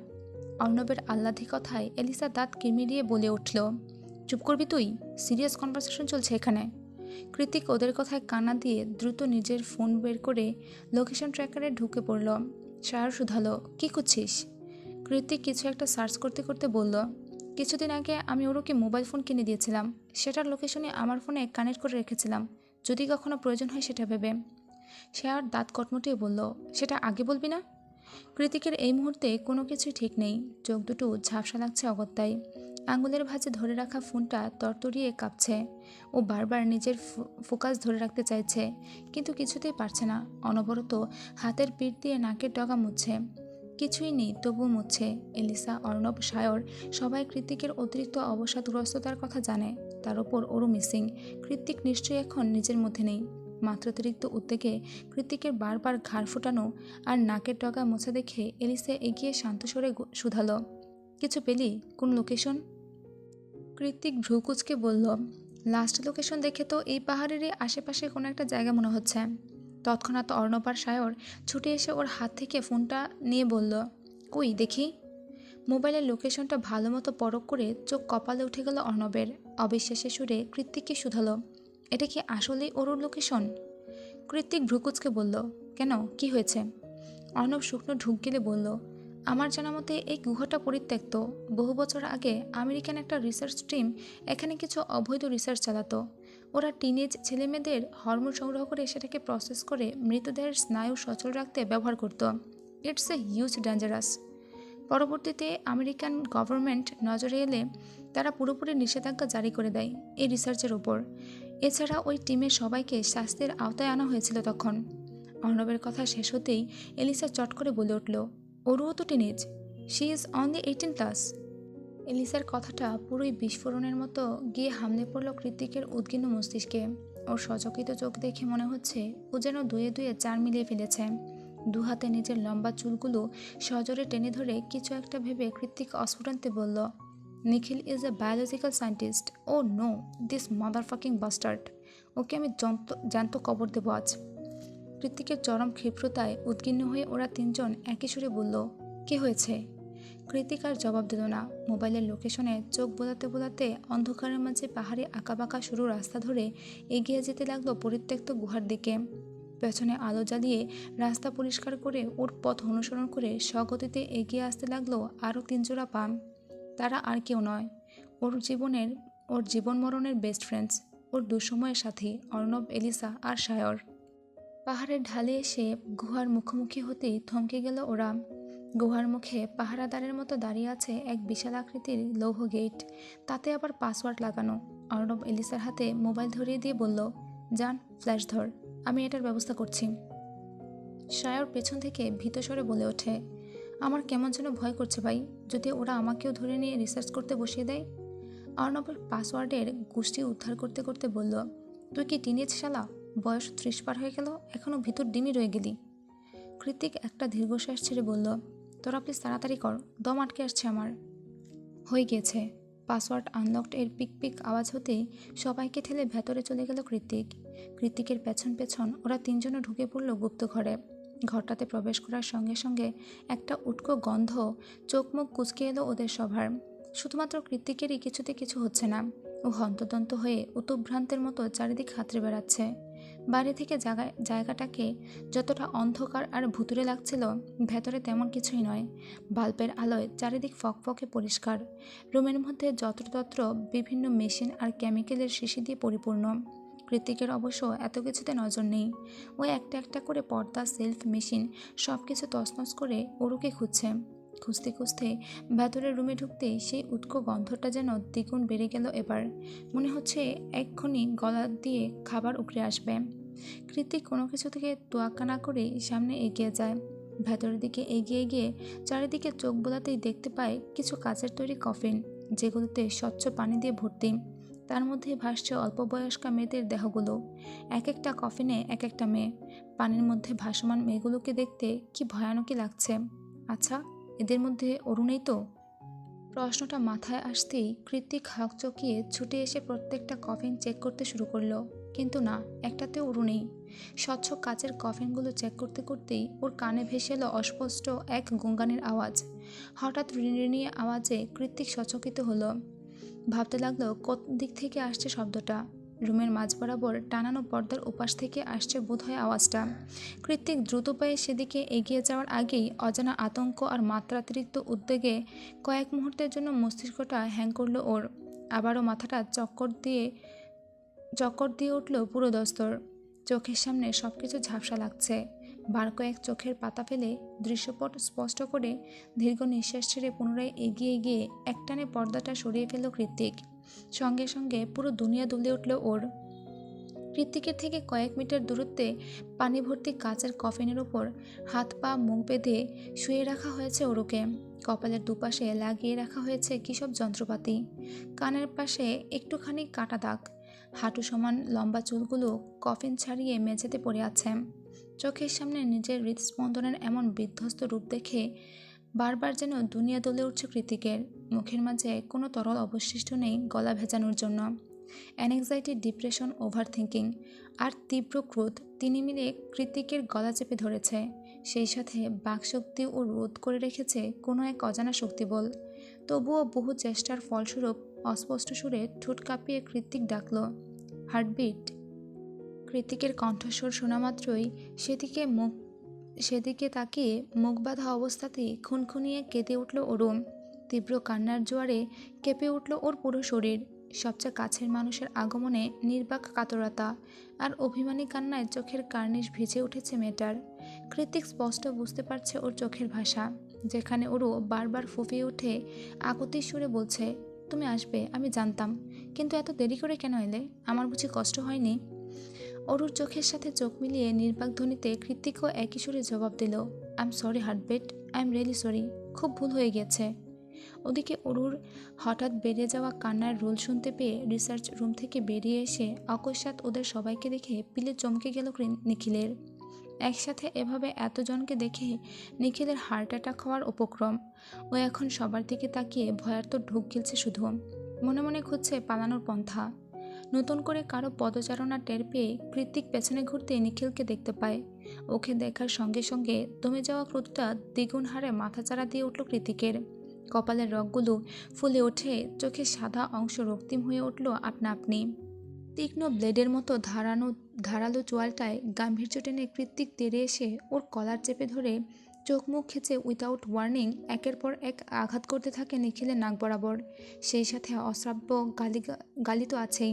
অর্ণবের আহ্লাদি কথায় এলিসা দাঁত কিরমিরিয়ে বলে উঠল, চুপ করবি তুই, সিরিয়াস কনভারসেশন চলছে এখানে। কৃতিক ওদের কথায় কান্না দিয়ে দ্রুত নিজের ফোন বের করে লোকেশন ট্র্যাকারে ঢুকে পড়ল। সায়র শুধালো, কি করছিস? কৃতিক কিছু একটা সার্চ করতে করতে বলল, কিছুদিন আগে আমি ওরকে মোবাইল ফোন কিনে দিয়েছিলাম, সেটার লোকেশনে আমার ফোনে কানেক্ট করে রেখেছিলাম, যদি কখনো প্রয়োজন হয় সেটা ভেবে। সায়র দাঁত কটমটিয়ে বলল, সেটা আগে বলবি না? কৃতিকের এই মুহূর্তে কোনো কিছুই ঠিক নেই, চোখ দুটো ঝাপসা লাগছে অগত্যায়। আঙুলের ভাঁজে ধরে রাখা ফোনটা তরতরিয়ে কাঁপছে। ও বারবার নিজের ফোকাস ধরে রাখতে চাইছে, কিন্তু কিছুতেই পারছে না। অনবরত হাতের পিঠ দিয়ে নাকের ডগা মুছছে, কিছুই নেই তবু মুছছে। এলিসা, অর্ণব, সায়র সবাই কৃতিকের অতিরিক্ত অবসাদগ্রস্ততার কথা জানে, তার উপর ওরও মিসিং। কৃতিক নিশ্চয়ই এখন নিজের মধ্যে নেই। মাত্রাতিরিক্ত উদ্বেগে কৃতিকের বারবার ঘাড় ফোটানো আর নাকের ডগা মোছা দেখে এলিসা এগিয়ে শান্ত স্বরে শুধালো, কিছু পেলি? কোন লোকেশন? কৃতিক ভ্রুকুচকে বলল, লাস্ট লোকেশন দেখে তো এই পাহাড়েরই আশেপাশে কোনো একটা জায়গা মনে হচ্ছে। তৎক্ষণাৎ অর্ণব আর সায়র ছুটে এসে ওর হাত থেকে ফোনটা নিয়ে বলল, কই দেখি। মোবাইলের লোকেশনটা ভালো মতো পরখ করে চোখ কপালে উঠে গেল অর্ণবের। অবিশ্বাসে সুরে কৃতিককে শুধালো, এটা কি আসলেই ওর লোকেশন? কৃতিক ভ্রুকুচকে বলল, কেন, কি হয়েছে? অর্ণব শুকনো ঢুক গেলে বলল, আমার জানা মতে এই গুহাটা পরিত্যক্ত। বহু বছর আগে আমেরিকান একটা রিসার্চ টিম এখানে কিছু অবৈধ রিসার্চ চালাতো। ওরা টিনেজ ছেলেমেয়েদের হরমোন সংগ্রহ করে সেটাকে প্রসেস করে মৃতদেহের স্নায়ু সচল রাখতে ব্যবহার করত। It's a huge dangerous. পরবর্তীতে আমেরিকান গভর্নমেন্ট নজরে এলে তারা পুরোপুরি নিষেধাজ্ঞা জারি করে দেয় এই রিসার্চের ওপর। এছাড়া ওই টিমের সবাইকে শাস্তির আওতায় আনা হয়েছিল তখন। অর্ণবের কথা শেষ হতেই এলিসা চট করে বলে উঠল, ওরও তো টিনেজ, শি ইজ অনলি 18+। এলিসার কথাটা পুরোই বিস্ফোরণের মতো গিয়ে হামলে পড়ল কৃতিকের উদ্গিন্ন মস্তিষ্কে। ওর সচকিত চোখ দেখে মনে হচ্ছে ও যেন দুয়ে দুয়ে 4 মিলিয়ে ফেলেছে। দু হাতে নিজের লম্বা চুলগুলো সজোরে টেনে ধরে কিছু একটা ভেবে কৃতিক অস্ফুটান্তে বলল, Nikhil is a biological scientist. Oh no, this motherfucking bastard. ওকে আমি জ্যান্ত কবর দেবো আজ। কৃতিকের চরম ক্ষিপ্রতায় উদ্গিন্ন হয়ে ওরা তিনজন একই সুরে বলল, কে হয়েছে? কৃতিক আর জবাব দিল না। মোবাইলের লোকেশনে চোখ বোলাতে বোলাতে অন্ধকারের মাঝে পাহাড়ি আঁকাবাঁকা সরু রাস্তা ধরে এগিয়ে যেতে লাগলো পরিত্যক্ত গুহার দিকে। পেছনে আলো জ্বালিয়ে রাস্তা পরিষ্কার করে ওর পথ অনুসরণ করে স্বগতিতে এগিয়ে আসতে লাগলো আরও 3 জোড়া পা। তারা আর কেউ নয়, ওর জীবন মরণের বেস্ট ফ্রেন্ডস, ওর দুঃসময়ের সাথী অর্ণব, এলিসা আর সায়র। পাহাড়ের ঢালে এসে গুহার মুখোমুখি হতেই থমকে গেল ওরা। গুহার মুখে পাহারাদারের মতো দাঁড়িয়ে আছে এক বিশাল আকৃতির লৌহ গেট, তাতে আবার পাসওয়ার্ড লাগানো। অর্ণব এলিসার হাতে মোবাইল ধরিয়ে দিয়ে বলল, যান, ফ্ল্যাশ ধর, আমি এটার ব্যবস্থা করছি। সায়র পেছন থেকে ভীত স্বরে বলে ওঠে, আমার কেমন যেন ভয় করছে ভাই, যদি ওরা আমাকেও ধরে নিয়ে রিসার্চ করতে বসিয়ে দেয়। অর্ণবের পাসওয়ার্ডের গোষ্ঠী উদ্ধার করতে করতে বলল, তুই কি টিনেজ শালা? বয়স 30 পার হয়ে গেল, এখনও ভিতর ডিমই রয়ে গেলি। কৃতিক একটা দীর্ঘশ্বাস ছেড়ে বলল, তোরা প্লিজ তাড়াতাড়ি কর, দম আটকে আসছে আমার। হয়ে গিয়েছে। পাসওয়ার্ড আনলকড এর পিক পিক আওয়াজ হতেই সবাইকে ঠেলে ভেতরে চলে গেল কৃতিক। কৃতিকের পেছন পেছন ওরা তিনজনও ঢুকে পড়ল গুপ্ত ঘরে। ঘরটাতে প্রবেশ করার সঙ্গে সঙ্গে একটা উটকো গন্ধ চোখ মুখ কুঁচকে এলো ওদের সবার। শুধুমাত্র কৃতিকেরই কিছুতে কিছু হচ্ছে না। ও হন্তদন্ত হয়ে উতভ্রান্তের মতো চারিদিক হাতড়ে বেড়াচ্ছে। বাইরে থেকে জায়গাটাকে যতটা অন্ধকার আর ভুতুড়ে লাগছিল, ভেতরে তেমন কিছুই নয়। বাল্বের আলোয় চারিদিক ফকফকে পরিষ্কার। রুমের মধ্যে যত্রতত্র বিভিন্ন মেশিন আর কেমিক্যালের শিশি দিয়ে পরিপূর্ণ। কৃতিকের অবশ্য এত কিছুতে নজর নেই। ও একটা একটা করে পর্দা, সেলফ, মেশিন সব কিছু তছনছ করে ওরুকে খুঁজছে। খুঁজতে খুঁজতে ভেতরের রুমে ঢুকতেই সেই উৎকো গন্ধটা যেন দ্বিগুণ বেড়ে গেল এবার। মনে হচ্ছে এক্ষুনি গলা দিয়ে খাবার উকড়ে আসবে। কৃতিক কোনো কিছু থেকে তোয়াক্কা না করে সামনে এগিয়ে যায়। ভেতরের দিকে এগিয়ে গিয়ে চারিদিকে চোখ বোলাতেই দেখতে পায় কিছু কাচের তৈরি কফিন, যেগুলোতে স্বচ্ছ পানি দিয়ে ভর্তি। তার মধ্যে ভাসছে অল্প বয়স্কা মেয়েদের দেহগুলো। এক একটা কফিনে এক একটা মেয়ে। পানির মধ্যে ভাসমান মেয়েগুলোকে দেখতে কি ভয়ানকই লাগছে। আচ্ছা, এদের মধ্যে অরু নেই তো? প্রশ্নটা মাথায় আসতেই কৃতিক হকচকিয়ে ছুটে এসে প্রত্যেকটা কফিন চেক করতে শুরু করলো, কিন্তু না, একটাতেও অরু নেই। স্বচ্ছ কাচের কফিনগুলো চেক করতে করতেই ওর কানে ভেসে এলো অস্পষ্ট এক গুঙ্গানের আওয়াজ। হঠাৎ রিনরিনি আওয়াজে কৃতিক সচকিত হলো। ভাবতে লাগলো কোন দিক থেকে আসছে শব্দটা। রুমের মাঝ বরাবর টানানো পর্দার ওপাশ থেকে আসছে বোধহয় আওয়াজটা। কৃতিক দ্রুত পায়ে সেদিকে এগিয়ে যাওয়ার আগেই অজানা আতঙ্ক আর মাত্রাতিরিক্ত উদ্বেগে কয়েক মুহূর্তের জন্য মস্তিষ্কটা হ্যাং করলো ওর। আবারও মাথাটা চক্কর দিয়ে উঠল পুরো দস্তর। চোখের সামনে সব কিছু ঝাপসা লাগছে। বার কয়েক চোখের পাতা ফেলে দৃশ্যপট স্পষ্ট করে দীর্ঘ নিঃশ্বাস ছেড়ে পুনরায় এগিয়ে গিয়ে একটানে পর্দাটা সরিয়ে ফেলল কৃতিক। সঙ্গে সঙ্গে পুরো দুনিয়া দুলে উঠল ওর। কৃতিকের থেকে কয়েক মিটার দূরত্বে পানি ভর্তি কাচের কফিনের ওপর হাত পা মুখ বেঁধে শুয়ে রাখা হয়েছে ওরুকে। কপালের দুপাশে লাগিয়ে রাখা হয়েছে কী সব যন্ত্রপাতি। কানের পাশে একটুখানি কাটা দাগ। হাঁটু সমান লম্বা চুলগুলো কফিন ছাড়িয়ে মেঝেতে পড়ে আছে। চোখের সামনে নিজের হৃদস্পন্দনের এমন বিধ্বস্ত রূপ দেখে বারবার যেন দুনিয়া দলে উঠছে কৃতিকের। মুখের মাঝে কোনো তরল অবশিষ্ট নেই গলা ভেজানোর জন্য। অ্যাংজাইটি, ডিপ্রেশন, ওভার থিঙ্কিং আর তীব্র ক্রোধ তিনি মিলে কৃতিকের গলা চেপে ধরেছে। সেই সাথে বাকশক্তি ও রোধ করে রেখেছে কোনো এক অজানা শক্তিবল। তবুও বহু চেষ্টার ফলস্বরূপ অস্পষ্ট সুরে ঠোঁট কাঁপিয়ে কৃতিক ডাকল, হার্টবিট। কৃতিকের কণ্ঠস্বর শোনা মাত্রই সেদিকে তাকিয়ে মুখ বাঁধা অবস্থাতেই খুনখুনিয়ে কেঁদে উঠল ওরম। তীব্র কান্নার জোয়ারে কেঁপে উঠল ওর পুরো শরীর। সবচেয়ে কাছের মানুষের আগমনে নির্বাক কাতরতা আর অভিমানী কান্নায় চোখের কার্নিশ ভিজে উঠেছে মেয়েটার। কৃতিক স্পষ্ট বুঝতে পারছে ওর চোখের ভাষা, যেখানে ওরও বারবার ফুঁপিয়ে উঠে আকুতির সুরে বলছে, তুমি আসবে আমি জানতাম, কিন্তু এত দেরি করে কেন এলে? আমার বুঝি কষ্ট হয়নি? অরুর চোখের সাথে চোখ মিলিয়ে নির্বাক ধ্বনিতে কৃতিকও একই সুরে জবাব দিল, I am sorry heartbeat, I am really sorry, খুব ভুল হয়ে গেছে। ওদিকে অরুর হঠাৎ বেড়ে যাওয়া কান্নার রোল শুনতে পেয়ে রিসার্চ রুম থেকে বেরিয়ে এসে অকস্মাৎ ওদের সবাইকে দেখে পিলে চমকে গেল নিখিলের। একসাথে এভাবে এতজনকে দেখে নিখিলের হার্ট অ্যাটাক হওয়ার উপক্রম। ও এখন সবার দিকে তাকিয়ে ভয়ার্ত ঢুক গিলছে শুধু। মনে মনে খুঁজছে পালানোর পন্থা। নতুন করে কারো পদচারণা টের পেয়ে কৃতিক পেছনে ঘুরতে নিখিলকে দেখতে পায়। ওকে দেখার সঙ্গে সঙ্গে দমে যাওয়া ক্রোধটা দ্বিগুণ হারে মাথাচাড়া দিয়ে উঠল কৃতিকের। কপালের রগগুলো ফুলে ওঠে, চোখের সাদা অংশ রক্তিম হয়ে উঠল আপনা আপনি। তীক্ষ্ণ ব্লেডের মতো ধারালো চোয়ালটায় গাম্ভীর্য টেনে কৃতিক তেড়ে এসে ওর কলার চেপে ধরে চোখ মুখ খেঁচে উইথাউট ওয়ার্নিং একের পর এক আঘাত করতে থাকে নিখিলের নাক বরাবর। সেই সাথে অশ্রাব্য গালি তো আছেই।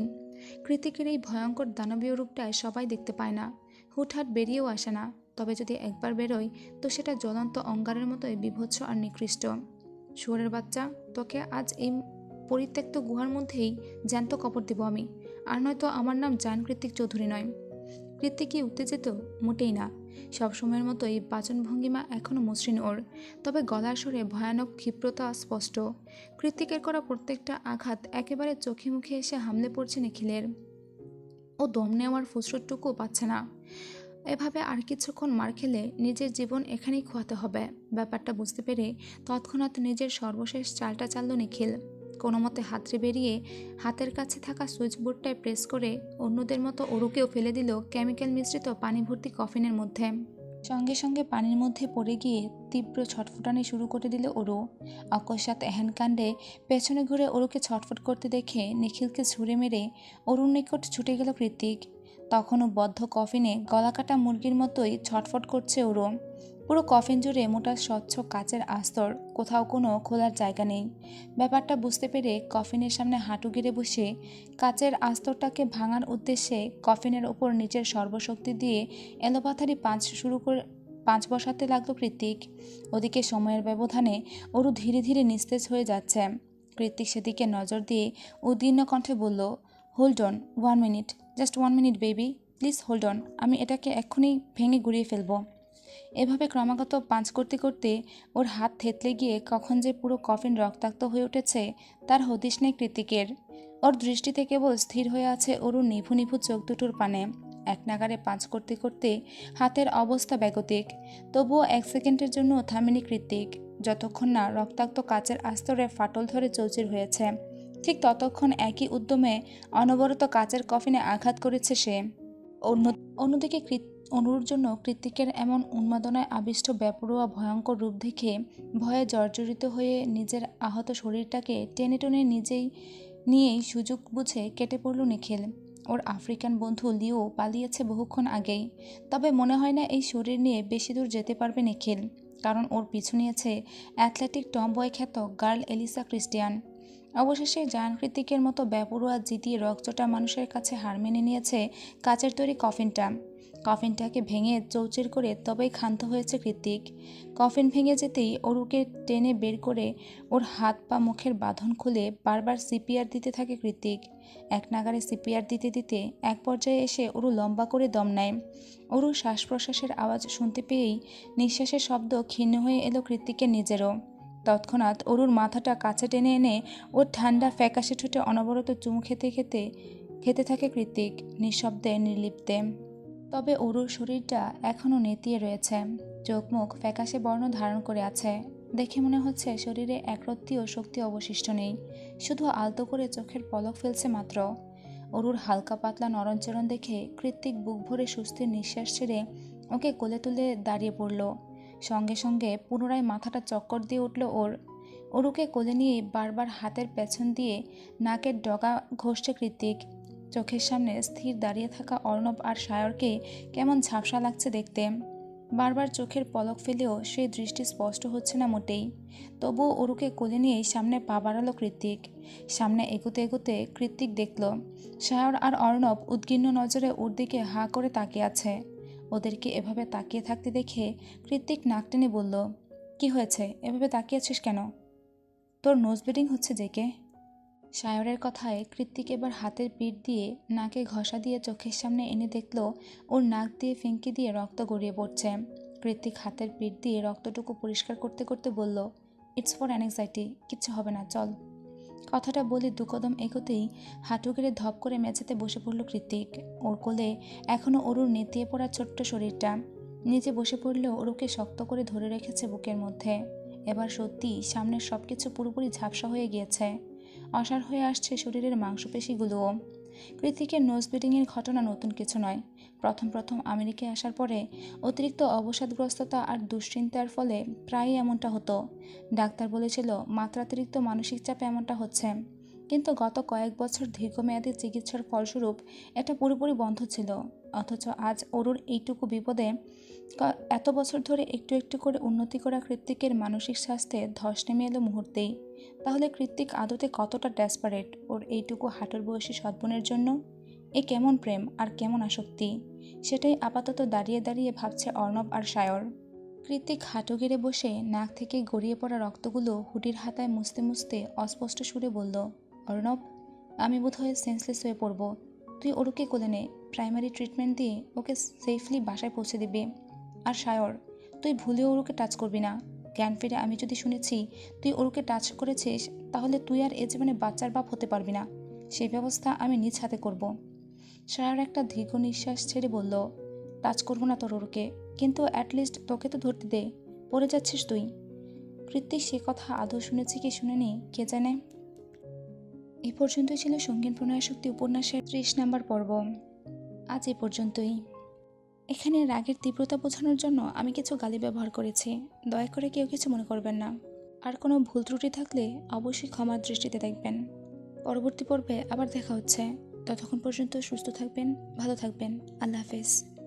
কৃতিকের এই ভয়ঙ্কর দানবীয় রূপটায় সবাই দেখতে পায় না, হুটহাট বেরিয়েও আসে না। তবে যদি একবার বেরোয় তো সেটা জ্বলন্ত অঙ্গারের মতোই বীভৎস আর নিকৃষ্ট। শুয়োরের বাচ্চা, তোকে আজ এই পরিত্যক্ত গুহার মধ্যেই জ্যান্ত কবর দেব আমি, আর নয়তো আমার নাম জায়ান কৃতিক চৌধুরী নয়। কৃতিক কি উত্তেজিত? মোটেই না। সবসময়ের মতো এই বাচনভঙ্গিমা এখনও মসৃণ ওর, তবে গলার সুরে ভয়ানক ক্ষিপ্রতা স্পষ্ট। কৃতিকের করা প্রত্যেকটা আঘাত একেবারে চোখে মুখে এসে হামলে পড়ছে নিখিলের। ও দম নেওয়ার ফুসরতটুকুও পাচ্ছে না। এভাবে আর কিছুক্ষণ মার খেলে নিজের জীবন এখানেই খোয়াতে হবে। ব্যাপারটা বুঝতে পেরে তৎক্ষণাৎ নিজের সর্বশেষ চালটা চালল নিখিল। কোনো মতে হাতড়ে বেরিয়ে হাতের কাছে থাকা সুইচ বোর্ডটায় প্রেস করে অন্যদের মতো ওরুকেও ফেলে দিল কেমিক্যাল মিশ্রিত পানি ভর্তি কফিনের মধ্যে। সঙ্গে সঙ্গে পানির মধ্যে পড়ে গিয়ে তীব্র ছটফটানি শুরু করে দিল ওরু। অকস্মাৎ এহেন কাণ্ডে পেছনে ঘুরে ওরুকে ছটফট করতে দেখে নিখিলকে ছুঁড়ে মেরে অরুর নিকট ছুটে গেল কৃতিক। তখনও বদ্ধ কফিনে গলাকাটা মুরগির মতোই ছটফট করছে ওরু। পুরো কফিন জুড়ে মোটা স্বচ্ছ কাচের আস্তর, কোথাও কোনো খোলার জায়গা নেই। ব্যাপারটা বুঝতে পেরে কফিনের সামনে হাঁটু গেড়ে বসে কাচের আস্তরটাকে ভাঙার উদ্দেশ্যে কফিনের ওপর নিজের সর্বশক্তি দিয়ে এলোপাথারি পাঁচ বসাতে লাগলো কৃতিক। ওদিকে সময়ের ব্যবধানে ওরু ধীরে ধীরে নিস্তেজ হয়ে যাচ্ছে। কৃতিক সেদিকে নজর দিয়ে উদ্বিগ্ন কণ্ঠে বলল, hold on 1 minute, just 1 minute baby, please hold on, আমি এটাকে এক্ষুনি ভেঙে গুঁড়িয়ে ফেলবো। এভাবে ক্রমাগত পাঁচ করতে করতে ওর হাত থেতলে গিয়ে কখন যে পুরো কফিন রক্তাক্ত হয়ে উঠেছে তার হদিশ নেই কৃতিকের। ওর দৃষ্টিতে কেবল স্থির হয়ে আছে ওরুর নিভু নিভু চোখ দুটোর পানে। এক নাগারে পাঁচ করতে করতে হাতের অবস্থা বেগতিক, তবুও 1 সেকেন্ডের জন্য থামেনি কৃতিক। যতক্ষণ না রক্তাক্ত কাচের আস্তরে ফাটল ধরে চৌচির হয়েছে, ঠিক ততক্ষণ একই উদ্যমে অনবরত কাচের কফিনে আঘাত করেছে সে। অন্যদিকে অনুর জন্য কৃতিকের এমন উন্মাদনায় আবিষ্ট বেপরোয়া ভয়ঙ্কর রূপ দেখে ভয়ে জর্জরিত হয়ে নিজের আহত শরীরটাকে টেনে টেনে নিয়েই সুযোগ বুঝে কেটে পড়ল নিখিল। ওর আফ্রিকান বন্ধু লিও পালিয়েছে বহুক্ষণ আগেই, তবে মনে হয় না এই শরীর নিয়ে বেশি দূর যেতে পারবে নিখিল, কারণ ওর পিছু নিয়েছে অ্যাথলেটিক টমবয় খ্যাত গার্ল এলিসা ক্রিস্টিয়ান। অবশেষে জায়ান কৃতিকের মতো বেপরোয়া জিতিয়ে রকচটা মানুষের কাছে হার মেনে নিয়েছে কাচের তৈরি কফিনটাকে ভেঙে চৌচির করে তবেই ক্ষান্ত হয়েছে কৃতিক। কফিন ভেঙে যেতেই অরুকে টেনে বের করে ওর হাত পা মুখের বাঁধন খুলে বারবার সিপিআর দিতে থাকে কৃতিক। এক নাগারে সিপিআর দিতে দিতে এক পর্যায়ে এসে ওরু লম্বা করে দম নেয়। অরু শ্বাস প্রশ্বাসের আওয়াজ শুনতে পেয়েই নিঃশ্বাসের শব্দ ক্ষীণ হয়ে এলো কৃতিকের নিজেরও। তৎক্ষণাৎ অরুর মাথাটা কাছে টেনে এনে ওর ঠান্ডা ফ্যাকাশে ঠোঁটে অনবরত চুমু খেতে থাকে কৃতিক, নিঃশব্দে নির্লিপ্তে। তবে অরুর শরীরটা এখনও নেতিয়ে রয়েছে, চোখ মুখ ফ্যাকাশে বর্ণ ধারণ করে আছে। দেখে মনে হচ্ছে শরীরে একরত্তিও শক্তি অবশিষ্ট নেই, শুধু আলতো করে চোখের পলক ফেলছে মাত্র। অরুর হালকা পাতলা নরণচরণ দেখে কৃতিক বুক ভরে স্বস্তির নিঃশ্বাস ছেড়ে ওকে কোলে তুলে দাঁড়িয়ে পড়ল। সঙ্গে সঙ্গে পুনরায় মাথাটা চক্কর দিয়ে উঠল ওর। অরুকে কোলে নিয়ে বারবার হাতের পেছন দিয়ে নাকের ডগা ঘষছে কৃতিক। চোখের সামনে স্থির দাঁড়িয়ে থাকা অর্ণব আর সায়রকে কেমন ঝাপসা লাগছে দেখতে। বারবার চোখের পলক ফেলেও সেই দৃষ্টি স্পষ্ট হচ্ছে না মোটেই। তবুও অরুকে কোলে নিয়েই সামনে পা বাড়ালো কৃতিক। সামনে এগোতে এগোতে কৃতিক দেখল সায়র আর অর্ণব উদ্গিন্ন নজরে ওর দিকে হাঁ করে তাকিয়ে আছে। ওদেরকে এভাবে তাকিয়ে থাকতে দেখে কৃতিক নাক টেনে বলল, কি হয়েছে, এভাবে তাকিয়ে আছিস কেন? তোর নোজ ব্লিডিং হচ্ছে জেকে। সায়রের কথায় কৃতিক এবার হাতের পিঠ দিয়ে নাকে ঘষা দিয়ে চোখের সামনে এনে দেখল ওর নাক দিয়ে ফিঙ্কি দিয়ে রক্ত গড়িয়ে পড়ছে। কৃতিক হাতের পিঠ দিয়ে রক্তটুকু পরিষ্কার করতে করতে বলল, ইটস ফর অ্যাংজাইটি, কিচ্ছু হবে না, চল। কথাটা বলে 2 কদম এগোতেই হাঁটু গেড়ে ধপ করে মেঝেতে বসে পড়ল কৃতিক। ওর কোলে এখনও অরুর নেতিয়ে পড়া ছোট্ট শরীরটা। নিচে বসে পড়লেও ওরুকে শক্ত করে ধরে রেখেছে বুকের মধ্যে। এবার সত্যি সামনের সব কিছু পুরোপুরি ঝাপসা হয়ে গিয়েছে, অসাড় হয়ে আসছে শরীরের মাংসপেশিগুলোও। কৃতিকের নোজ ব্লিডিংয়ের ঘটনা নতুন কিছু নয়। প্রথম আমেরিকায় আসার পরে অতিরিক্ত অবসাদগ্রস্ততা আর দুশ্চিন্তার ফলে প্রায়ই এমনটা হতো। ডাক্তার বলেছিল মাত্রাতিরিক্ত মানসিক চাপে এমনটা হচ্ছে। কিন্তু গত কয়েক বছর দীর্ঘমেয়াদী চিকিৎসার ফলস্বরূপ এটা পুরোপুরি বন্ধ ছিল। অথচ আজ অরুর এইটুকু বিপদে এত বছর ধরে একটু একটু করে উন্নতি করা কৃত্তিকের মানসিক স্বাস্থ্যে ধস নেমে এলো মুহূর্তেই। তাহলে কৃত্তিক আদতে কতটা ডেসপারেট ওর এইটুকু হাঁটুর বয়সী সৎবোনের জন্য? এ কেমন প্রেম আর কেমন আসক্তি, সেটাই আপাতত দাঁড়িয়ে দাঁড়িয়ে ভাবছে অর্ণব আর সায়র। কৃত্তিক হাঁটু গেড়ে বসে নাক থেকে গড়িয়ে পড়া রক্তগুলো হুডির হাতায় মুছতে মুছতে অস্পষ্ট সুরে বলল, অর্ণব, আমি বোধহয় সেন্সলেস হয়ে পড়ব। তুই অরুকে কোলে নে, প্রাইমারি ট্রিটমেন্ট দিয়ে ওকে সেফলি বাসায় পৌঁছে দিবি। আর সায়র, তুই ভুলেও অরুকে টাচ করবি না। জ্ঞান ফিরে আমি যদি শুনেছি তুই অরুকে টাচ করেছিস, তাহলে তুই আর এ জীবনে বাচ্চার বাপ হতে পারবি না। সেই ব্যবস্থা আমি নিজ হাতে করব। সায়র একটা দীর্ঘ নিঃশ্বাস ছেড়ে বলল, টাচ করবো না তোর অরুকে, কিন্তু অ্যাটলিস্ট তোকে তো ধরতে দে, পড়ে যাচ্ছিস তুই। কৃত্তিক সে কথা আদৌ শুনেছি কি শুনেনি কে জানে। এই পর্যন্তই ছিল সঙ্গীন প্রণয়াসক্তি উপন্যাসের 30 নম্বর পর্ব। আজ এই পর্যন্তই। এখানে রাগের তীব্রতা বোঝানোর জন্য আমি কিছু গালি ব্যবহার করেছি, দয়া করে কেউ কিছু মনে করবেন না। আর কোনো ভুল ত্রুটি থাকলে অবশ্যই ক্ষমার দৃষ্টিতে দেখবেন। পরবর্তী পর্বে আবার দেখা হচ্ছে। ততক্ষণ পর্যন্ত সুস্থ থাকবেন, ভালো থাকবেন। আল্লাহ হাফেজ।